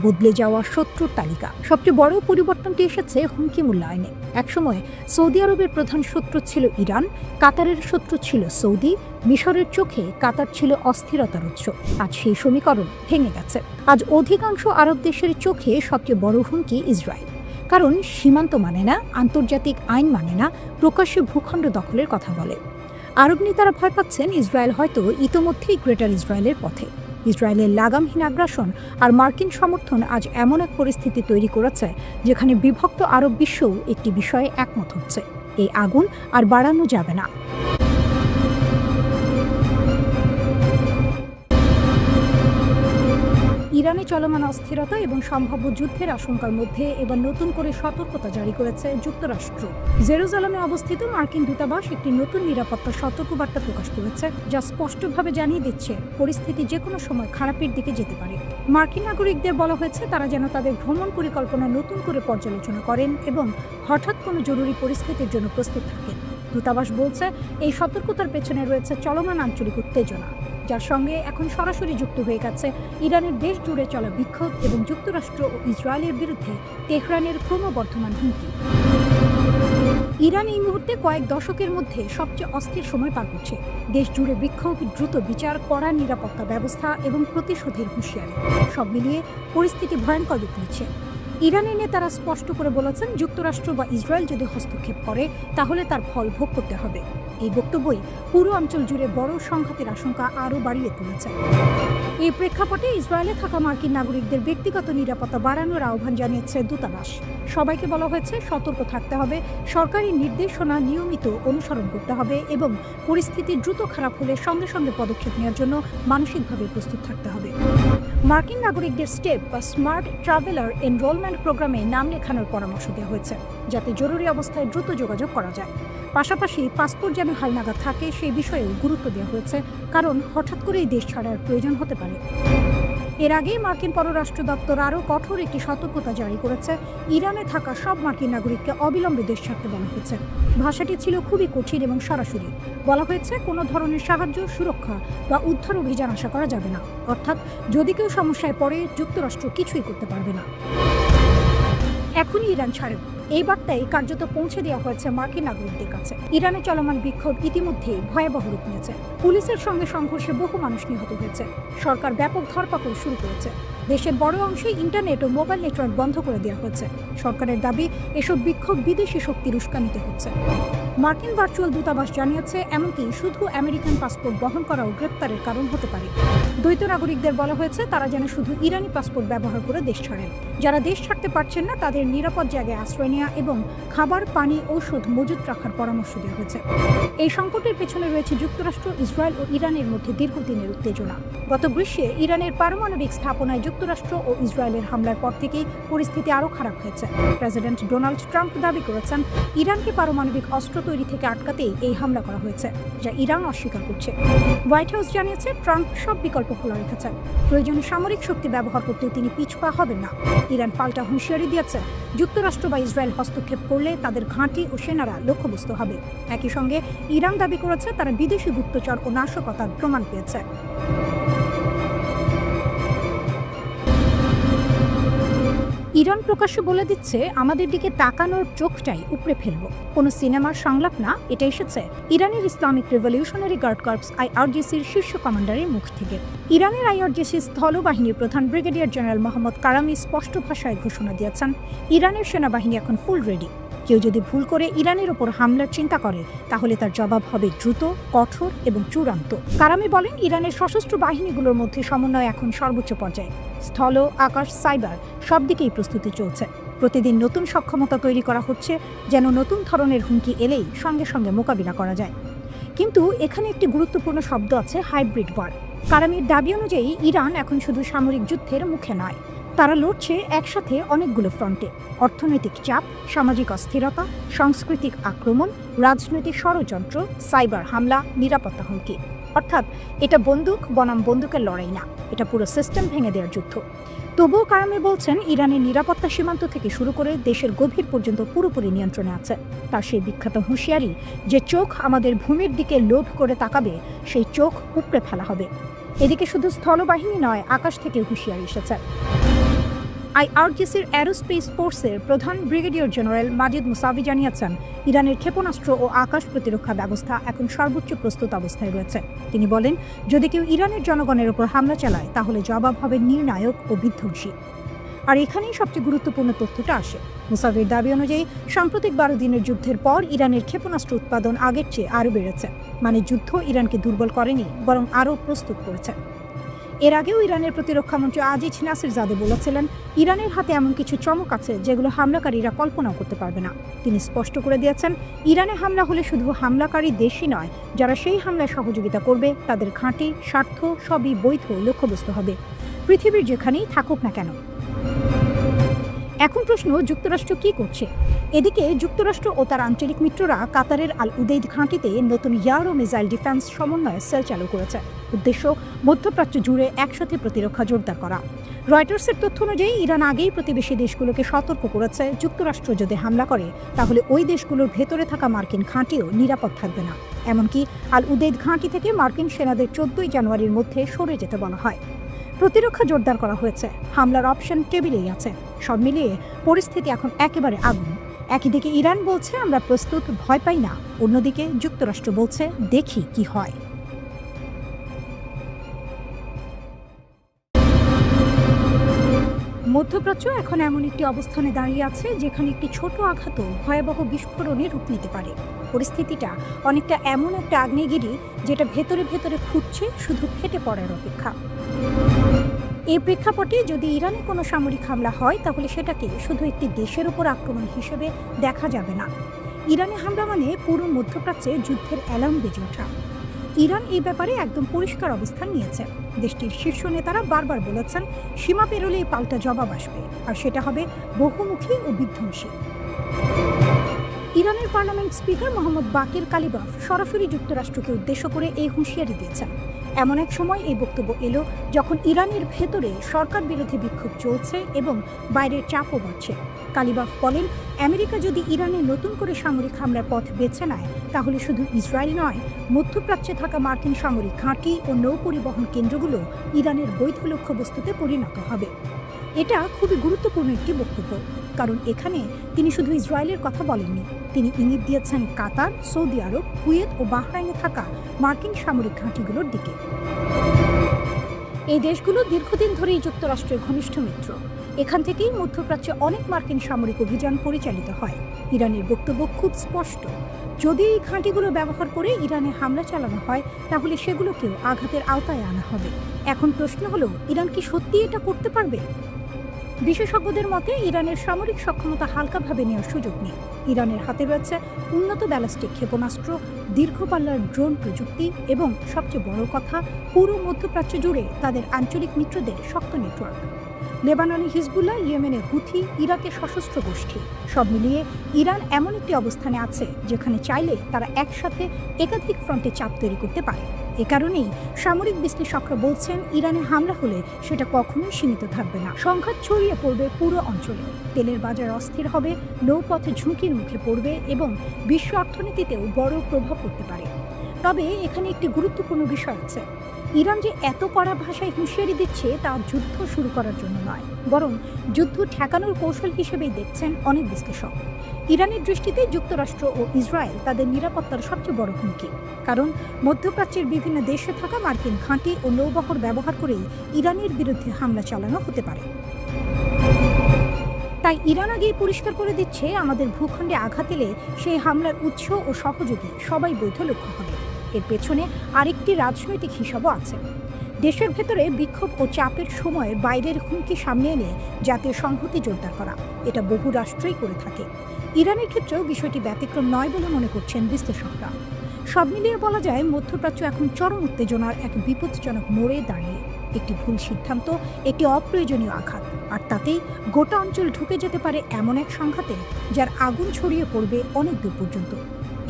A: বদলে যাওয়া শত্রুর তালিকা। সবচেয়ে বড় পরিবর্তনটি এসেছে হুমকি মূল্যায়নে। একসময় সৌদি আরবের প্রধান শত্রু ছিল ইরান, কাতারের শত্রু ছিল সৌদি, মিশরের চোখে কাতার ছিল অস্থিরতার উৎস। আজ সেই সমীকরণ ভেঙে গেছে। আজ অধিকাংশ আরব দেশের চোখে সবচেয়ে বড় হুমকি ইসরায়েল, কারণ সীমান্ত মানে না, আন্তর্জাতিক আইন মানে না, প্রকাশ্যে ভূখণ্ড দখলের কথা বলে। আরব নেতারা ভয় পাচ্ছেন ইসরায়েল হয়তো ইতোমধ্যেই গ্রেটার ইসরায়েলের পথে। ইসরায়েলের লাগামহীন আগ্রাসন আর মার্কিন সমর্থন আজ এমন এক পরিস্থিতি তৈরি করেছে যেখানে বিভক্ত আরব বিশ্বও একটি বিষয়ে একমত হচ্ছে, এই আগুন আর বাড়ানো যাবে না। ইরানে চলমান অস্থিরতা এবং সম্ভাব্য যুদ্ধের আশঙ্কার মধ্যে এবার নতুন করে সতর্কতা জারি করেছে যুক্তরাষ্ট্র। জেরুজালেমে অবস্থিত মার্কিন দূতাবাস একটি নতুন নিরাপত্তা সতর্কবার্তা প্রকাশ করেছে, যা স্পষ্টভাবে জানিয়ে দিচ্ছে পরিস্থিতি যে কোনো সময় খারাপের দিকে যেতে পারে। মার্কিন নাগরিকদের বলা হয়েছে তারা যেন তাদের ভ্রমণ পরিকল্পনা নতুন করে পর্যালোচনা করেন এবং হঠাৎ কোনো জরুরি পরিস্থিতির জন্য প্রস্তুত থাকেন। দূতাবাস বলছে এই সতর্কতার পেছনে রয়েছে চলমান আঞ্চলিক উত্তেজনা। যার সঙ্গে এখন সরাসরি যুক্ত হয়ে গেছে ইরানের দেশ জুড়ে চলা বিক্ষোভ এবং যুক্তরাষ্ট্র ও ইসরায়েলের বিরুদ্ধে তেহরানের ক্রমবর্ধমান হুমকি। ইরান এই মুহূর্তে কয়েক দশকের মধ্যে সবচেয়ে অস্থির সময় পার করছে। দেশ জুড়ে বিক্ষোভ, দ্রুত বিচার, কড়া নিরাপত্তা ব্যবস্থা এবং প্রতিশোধের হুঁশিয়ারি, সব মিলিয়ে পরিস্থিতি ভয়ঙ্কর রূপ নিচ্ছে। ইরানের নেতারা স্পষ্ট করে বলেছেন, যুক্তরাষ্ট্র বা ইসরায়েল যদি হস্তক্ষেপ করে তাহলে তার ফল ভোগ করতে হবে। এই বক্তব্যই পুরো অঞ্চল জুড়ে বড় সংঘাতের আশঙ্কা আরও বাড়িয়ে তুলেছে। এই প্রেক্ষাপটে ইসরায়েলে থাকা মার্কিন নাগরিকদের ব্যক্তিগত নিরাপত্তা বাড়ানোর আহ্বান জানিয়েছে দূতাবাস। সবাইকে বলা হয়েছে সতর্ক থাকতে হবে, সরকারি নির্দেশনা নিয়মিত অনুসরণ করতে হবে এবং পরিস্থিতি দ্রুত খারাপ হলে সঙ্গে সঙ্গে পদক্ষেপ নেওয়ার জন্য মানসিকভাবে প্রস্তুত থাকতে হবে। মার্কিন নাগরিকদের স্টেপ বা স্মার্ট ট্রাভেলার এনরোলমেন্ট প্রোগ্রামে নাম লেখানোর পরামর্শ দেওয়া হয়েছে, যাতে জরুরি অবস্থায় দ্রুত যোগাযোগ করা যায়। পাশাপাশি পাসপোর্ট যেন হালনাগাদ থাকে সেই বিষয়েও গুরুত্ব দেওয়া হয়েছে, কারণ হঠাৎ করেই দেশ ছাড়ার প্রয়োজন হতে পারে। এর আগেই মার্কিন পররাষ্ট্র দপ্তর আরও কঠোর একটি সতর্কতা জারি করেছে। ইরানে থাকা সব মার্কিন নাগরিককে অবিলম্বে দেশ ছাড়তে বলা হয়েছে। ভাষাটি ছিল খুবই কঠিন এবং সরাসরি। বলা হয়েছে, কোনো ধরনের সাহায্য, সুরক্ষা বা উদ্ধার অভিযান আশা করা যাবে না। অর্থাৎ যদি কেউ সমস্যায় পড়ে, যুক্তরাষ্ট্র কিছুই করতে পারবে না। এখনই ইরান ছাড়েও, এই বার্তায় কার্যত পৌঁছে দেওয়া হয়েছে মার্কিন নাগরিকদের কাছে। ইরানে চলমান বিক্ষোভ ইতিমধ্যেই ভয়াবহ রূপ নিয়েছে। পুলিশের সঙ্গে সংঘর্ষে বহু মানুষ নিহত হয়েছে। সরকার ব্যাপক ধরপাকড় শুরু করেছে। দেশের বড় অংশে ইন্টারনেট ও মোবাইল নেটওয়ার্ক বন্ধ করে দেওয়া হয়েছে। সরকারের দাবি, এসব বিক্ষোভ বিদেশি শক্তির উস্কানিতে হচ্ছে। মার্কিন ভার্চুয়াল দূতাবাস জানিয়েছে, এমনকি শুধু আমেরিকান পাসপোর্ট বহন করাও গ্রেপ্তারের কারণ হতে পারে। দ্বৈত নাগরিকদের বলা হয়েছে তারা যেন শুধু ইরানি পাসপোর্ট ব্যবহার করে দেশ ছাড়েন। যারা দেশ ছাড়তে পারছেন না তাদের নিরাপদ জায়গায় আশ্রয় নেওয়া এবং খাবার, পানি, ঔষধ মজুত রাখার পরামর্শ দেওয়া হয়েছে। এই সংকটের পেছনে রয়েছে যুক্তরাষ্ট্র, ইসরায়েল ও ইরানের মধ্যে দীর্ঘদিনের উত্তেজনা। গত গ্রীষ্মে ইরানের পারমাণবিক স্থাপনায় যুক্তরাষ্ট্র ও ইসরায়েলের হামলার পর থেকেই পরিস্থিতি আরও খারাপ হয়েছে। প্রেসিডেন্ট ডোনাল্ড ট্রাম্প দাবি করেছেন, ইরানকে পারমাণবিক অস্ত্র তৈরি থেকে আটকাতেই এই হামলা করা হয়েছে, যা ইরান অস্বীকার করছে। হোয়াইট হাউস জানিয়েছে, ট্রাম্প সব বিকল্প খোলা রেখেছেন। প্রয়োজনে সামরিক শক্তি ব্যবহার করতেও তিনি পিছপা হবেন না। ইরান পাল্টা হুঁশিয়ারি দিয়েছে, যুক্তরাষ্ট্র বা ইসরায়েল হস্তক্ষেপ করলে তাদের ঘাঁটি ও সেনারা লক্ষ্যবস্তু হবে। একই সঙ্গে ইরান দাবি করেছে তারা বিদেশি গুপ্তচর ও নাশকতার প্রমাণ পেয়েছে। ইরান প্রকাশ্যে বলে দিচ্ছে, আমাদের দিকে তাকানোর চোখটাই উপড়ে ফেলব। কোনো সিনেমার সংলাপ না, এটা এসেছে ইরানের ইসলামিক রেভলিউশনারি গার্ড কর্পস IRGCর শীর্ষ কমান্ডারের মুখ থেকে। ইরানের IRGC স্থলবাহিনীর প্রধান ব্রিগেডিয়ার জেনারেল মোহাম্মদ কারামি স্পষ্ট ভাষায় ঘোষণা দিয়েছেন, ইরানের সেনাবাহিনী এখন ফুল রেডি। কেউ যদি ভুল করে ইরানের ওপর হামলার চিন্তা করে তাহলে তার জবাব হবে দ্রুত, কঠোর এবং চূড়ান্ত। কারামি বলেন, ইরানের সশস্ত্র বাহিনীগুলোর মধ্যে সমন্বয় এখন সর্বোচ্চ পর্যায়ে। স্থল, আকাশ, সাইবার সব দিকেই প্রস্তুতি চলছে। প্রতিদিন নতুন সক্ষমতা তৈরি করা হচ্ছে, যেন নতুন ধরনের হুমকি এলেই সঙ্গে সঙ্গে মোকাবিলা করা যায়। কিন্তু এখানে একটি গুরুত্বপূর্ণ শব্দ আছে, হাইব্রিড ওয়ার। কারামির দাবি অনুযায়ী ইরান এখন শুধু সামরিক যুদ্ধের মুখে নয়, তারা লড়ছে একসাথে অনেকগুলো ফ্রন্টে। অর্থনৈতিক চাপ, সামাজিক অস্থিরতা, সাংস্কৃতিক আক্রমণ, রাজনৈতিক ষড়যন্ত্র, সাইবার হামলা, নিরাপত্তা হুমকি। অর্থাৎ এটা বন্দুক বনাম বন্দুকের লড়াই না, এটা পুরো সিস্টেম ভেঙে দেওয়ার যুদ্ধ। তবুও কারামি বলছেন, ইরানের নিরাপত্তা সীমান্ত থেকে শুরু করে দেশের গভীর পর্যন্ত পুরোপুরি নিয়ন্ত্রণে আছে। তার সেই বিখ্যাত হুঁশিয়ারি, যে চোখ আমাদের ভূমির দিকে লোভ করে তাকাবে সেই চোখ উপড়ে ফেলা হবে। এদিকে শুধু স্থলবাহিনী নয়, আকাশ থেকে হুঁশিয়ারি এসেছে। IRGCর অ্যারোস্পেস ফোর্সের প্রধান ব্রিগেডিয়ার জেনারেল মাজিদ মুসাভি জানিয়েছেন, ইরানের ক্ষেপণাস্ত্র ও আকাশ প্রতিরক্ষা ব্যবস্থা এখন সর্বোচ্চ প্রস্তুত অবস্থায় রয়েছে। তিনি বলেন, যদি কেউ ইরানের জনগণের উপর হামলা চালায় তাহলে জবাব হবে নির্ণায়ক ও বিধ্বংসী। আর এখানেই সবচেয়ে গুরুত্বপূর্ণ তথ্যটা আসে। মুসাভির দাবি অনুযায়ী সাম্প্রতিক 12 দিনের যুদ্ধের পর ইরানের ক্ষেপণাস্ত্র উৎপাদন আগের চেয়ে আরও বেড়েছে। মানে যুদ্ধ ইরানকে দুর্বল করেনি, বরং আরও প্রস্তুত করেছে। এর আগেও ইরানের প্রতিরক্ষামন্ত্রী আজিজ নাসিরজাদে বলেছিলেন, ইরানের হাতে এমন কিছু চমক আছে যেগুলো হামলাকারীরা কল্পনাও করতে পারবে না। তিনি স্পষ্ট করে দিয়েছেন, ইরানে হামলা হলে শুধু হামলাকারী দেশই নয়, যারা সেই হামলায় সহযোগিতা করবে তাদের ঘাঁটি, স্বার্থ সবই বৈধ লক্ষ্যবস্তু হবে, পৃথিবীর যেখানেই থাকুক না কেন। এখন প্রশ্ন, যুক্তরাষ্ট্র কি করছে? এদিকে যুক্তরাষ্ট্র ও তার আঞ্চলিক মিত্ররা কাতারের আল উদেইদ ঘাঁটিতে নতুন এয়ার ও মিসাইল ডিফেন্স সমন্বয় সেল চালু করেছে। উদ্দেশ্য মধ্যপ্রাচ্য জুড়ে একসাথে প্রতিরক্ষা জোরদার করা। রয়টার্সের তথ্য অনুযায়ী ইরান আগেই প্রতিবেশী দেশগুলোকে সতর্ক করেছে, যুক্তরাষ্ট্র যদি হামলা করে তাহলে ওই দেশগুলোর ভেতরে থাকা মার্কিন ঘাঁটিও নিরাপদ থাকবে না। এমনকি আল উদেইদ ঘাঁটি থেকে মার্কিন সেনাদের 14 জানুয়ারির মধ্যে সরে যেতে বলা হয়। প্রতিরক্ষা জোরদার করা হয়েছে, হামলার অপশন টেবিলেই আছে। সব মিলিয়ে পরিস্থিতি এখন একেবারে আগুন। একদিকে ইরান বলছে আমরা প্রস্তুত, ভয় পাই না, অন্যদিকে যুক্তরাষ্ট্র বলছে দেখি কি হয়। মধ্যপ্রাচ্য এখন এমন একটি অবস্থানে দাঁড়িয়ে আছে যেখানে একটি ছোট আঘাতও ভয়াবহ বিস্ফোরণে রূপ নিতে পারে। পরিস্থিতিটা অনেকটা এমন একটা আগ্নেয়গিরি যেটা ভেতরে ভেতরে ফুটছে, শুধু ফেটে পড়ার অপেক্ষা। এই প্রেক্ষাপটে যদি ইরানে কোনো সামরিক হামলা হয় তাহলে সেটাকে শুধু একটি দেশের উপর আক্রমণ হিসেবে দেখা যাবে না। ইরানে হামলা মানে পুরো মধ্যপ্রাচ্যে যুদ্ধের অ্যালার্ম বেজে ওঠা। ইরান এই ব্যাপারে একদম পরিষ্কার অবস্থান নিয়েছে। দেশটির শীর্ষ নেতারা বারবার বলেছেন সীমা পেরোলে পাল্টা জবাব আসবে, আর সেটা হবে বহুমুখী ও বিধ্বংসী। ইরানের পার্লামেন্ট স্পিকার মোহাম্মদ বাকির কালিবাফ সরাসরি যুক্তরাষ্ট্রকে উদ্দেশ্য করে এই হুঁশিয়ারি দিয়েছেন। এমন এক সময় এই বক্তব্য এলো যখন ইরানের ভেতরে সরকার বিরোধী বিক্ষোভ চলছে এবং বাইরের চাপও বাড়ছে। কালিবাফ বলেন, আমেরিকা যদি ইরানে নতুন করে সামরিক হামলার পথ বেছে নেয় তাহলে শুধু ইসরায়েল নয়, মধ্যপ্রাচ্যে থাকা মার্কিন সামরিক ঘাঁটি ও নৌ পরিবহন কেন্দ্রগুলো ইরানের বৈধ লক্ষ্যবস্তুতে পরিণত হবে। এটা খুবই গুরুত্বপূর্ণ একটি বক্তব্য, কারণ এখানে তিনি শুধু ইসরায়েলের কথা বলেননি, তিনি ইঙ্গিত দিয়েছেন কাতার, সৌদি আরব, কুয়েত ও বাহরাইনে থাকা মার্কিন সামরিক ঘাঁটিগুলোর দিকে। এই দেশগুলো দীর্ঘদিন ধরেই যুক্তরাষ্ট্রের ঘনিষ্ঠ মিত্র। এখান থেকেই মধ্যপ্রাচ্যে অনেক মার্কিন সামরিক অভিযান পরিচালিত হয়। ইরানের বক্তব্য খুব স্পষ্ট, যদি এই ঘাঁটিগুলো ব্যবহার করে ইরানে হামলা চালানো হয় তাহলে সেগুলোকেও আঘাতের আওতায় আনা হবে। এখন প্রশ্ন হলো, ইরান কি সত্যি এটা করতে পারবে? বিশেষজ্ঞদের মতে ইরানের সামরিক সক্ষমতা হালকাভাবে নেওয়ার সুযোগ নেই। ইরানের হাতে রয়েছে উন্নত ব্যালিস্টিক ক্ষেপণাস্ত্র, দীর্ঘপাল্লার ড্রোন প্রযুক্তি এবং সবচেয়ে বড় কথা, পুরো মধ্যপ্রাচ্য জুড়ে তাদের আঞ্চলিক মিত্রদের শক্ত নেটওয়ার্ক। লেবাননে হিজবুল্লাহ, ইয়েমেনে হুথি, ইরাকে সশস্ত্র গোষ্ঠী, সব মিলিয়ে ইরান এমন একটি অবস্থানে আছে যেখানে চাইলে তারা একসাথে একাধিক ফ্রন্টে চাপ তৈরি করতে পারে। এ কারণেই সামরিক বিশ্লেষকরা বলছেন ইরানে হামলা হলে সেটা কখনোই সীমিত থাকবে না, সংঘাত ছড়িয়ে পড়বে পুরো অঞ্চলে। তেলের বাজার অস্থির হবে, নৌপথে ঝুঁকির মুখে পড়বে এবং বিশ্ব অর্থনীতিতেও বড় প্রভাব পড়তে পারে। তবে এখানে একটি গুরুত্বপূর্ণ বিষয় আছে, ইরান যে এত কড়া ভাষায় হুঁশিয়ারি দিচ্ছে তা যুদ্ধ শুরু করার জন্য নয়, বরং যুদ্ধ ঠেকানোর কৌশল হিসেবেই দেখছেন অনেক বিশ্লেষক। ইরানের দৃষ্টিতে যুক্তরাষ্ট্র ও ইসরায়েল তাদের নিরাপত্তার সবচেয়ে বড় হুমকি, কারণ মধ্যপ্রাচ্যের বিভিন্ন দেশে থাকা মার্কিন ঘাঁটি ও নৌবহর ব্যবহার করেই ইরানের বিরুদ্ধে হামলা চালানো হতে পারে। তাই ইরান আগেই পরিষ্কার করে দিচ্ছে, আমাদের ভূখণ্ডে আঘাত এলে সেই হামলার উৎস ও সহযোগী সবাই বৈধ লক্ষ্য হবে। এর পেছনে আরেকটি রাজনৈতিক হিসাবও আছে। দেশের ভেতরে বিক্ষোভ ও চাপের সময় বাইরের হুমকি সামনে এনে জাতীয় সংহতি জোরদার করা, এটা বহু রাষ্ট্রই করে থাকে। ইরানের ক্ষেত্রেও বিষয়টি ব্যতিক্রম নয় বলে মনে করছেন বিশ্লেষকরা। সব মিলিয়ে বলা যায় মধ্যপ্রাচ্য এখন চরম উত্তেজনার এক বিপজ্জনক মোড়ে দাঁড়িয়ে। একটি ভুল সিদ্ধান্ত, একটি অপ্রয়োজনীয় আঘাত, আর তাতেই গোটা অঞ্চল ঢুকে যেতে পারে এমন এক সংঘাতে যার আগুন ছড়িয়ে পড়বে অনেক দূর পর্যন্ত।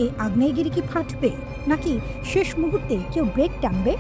A: এই আগ্নেয়গিরি কি ফাটবে, নাকি শেষ মুহূর্তে কেউ ব্রেক টানবে?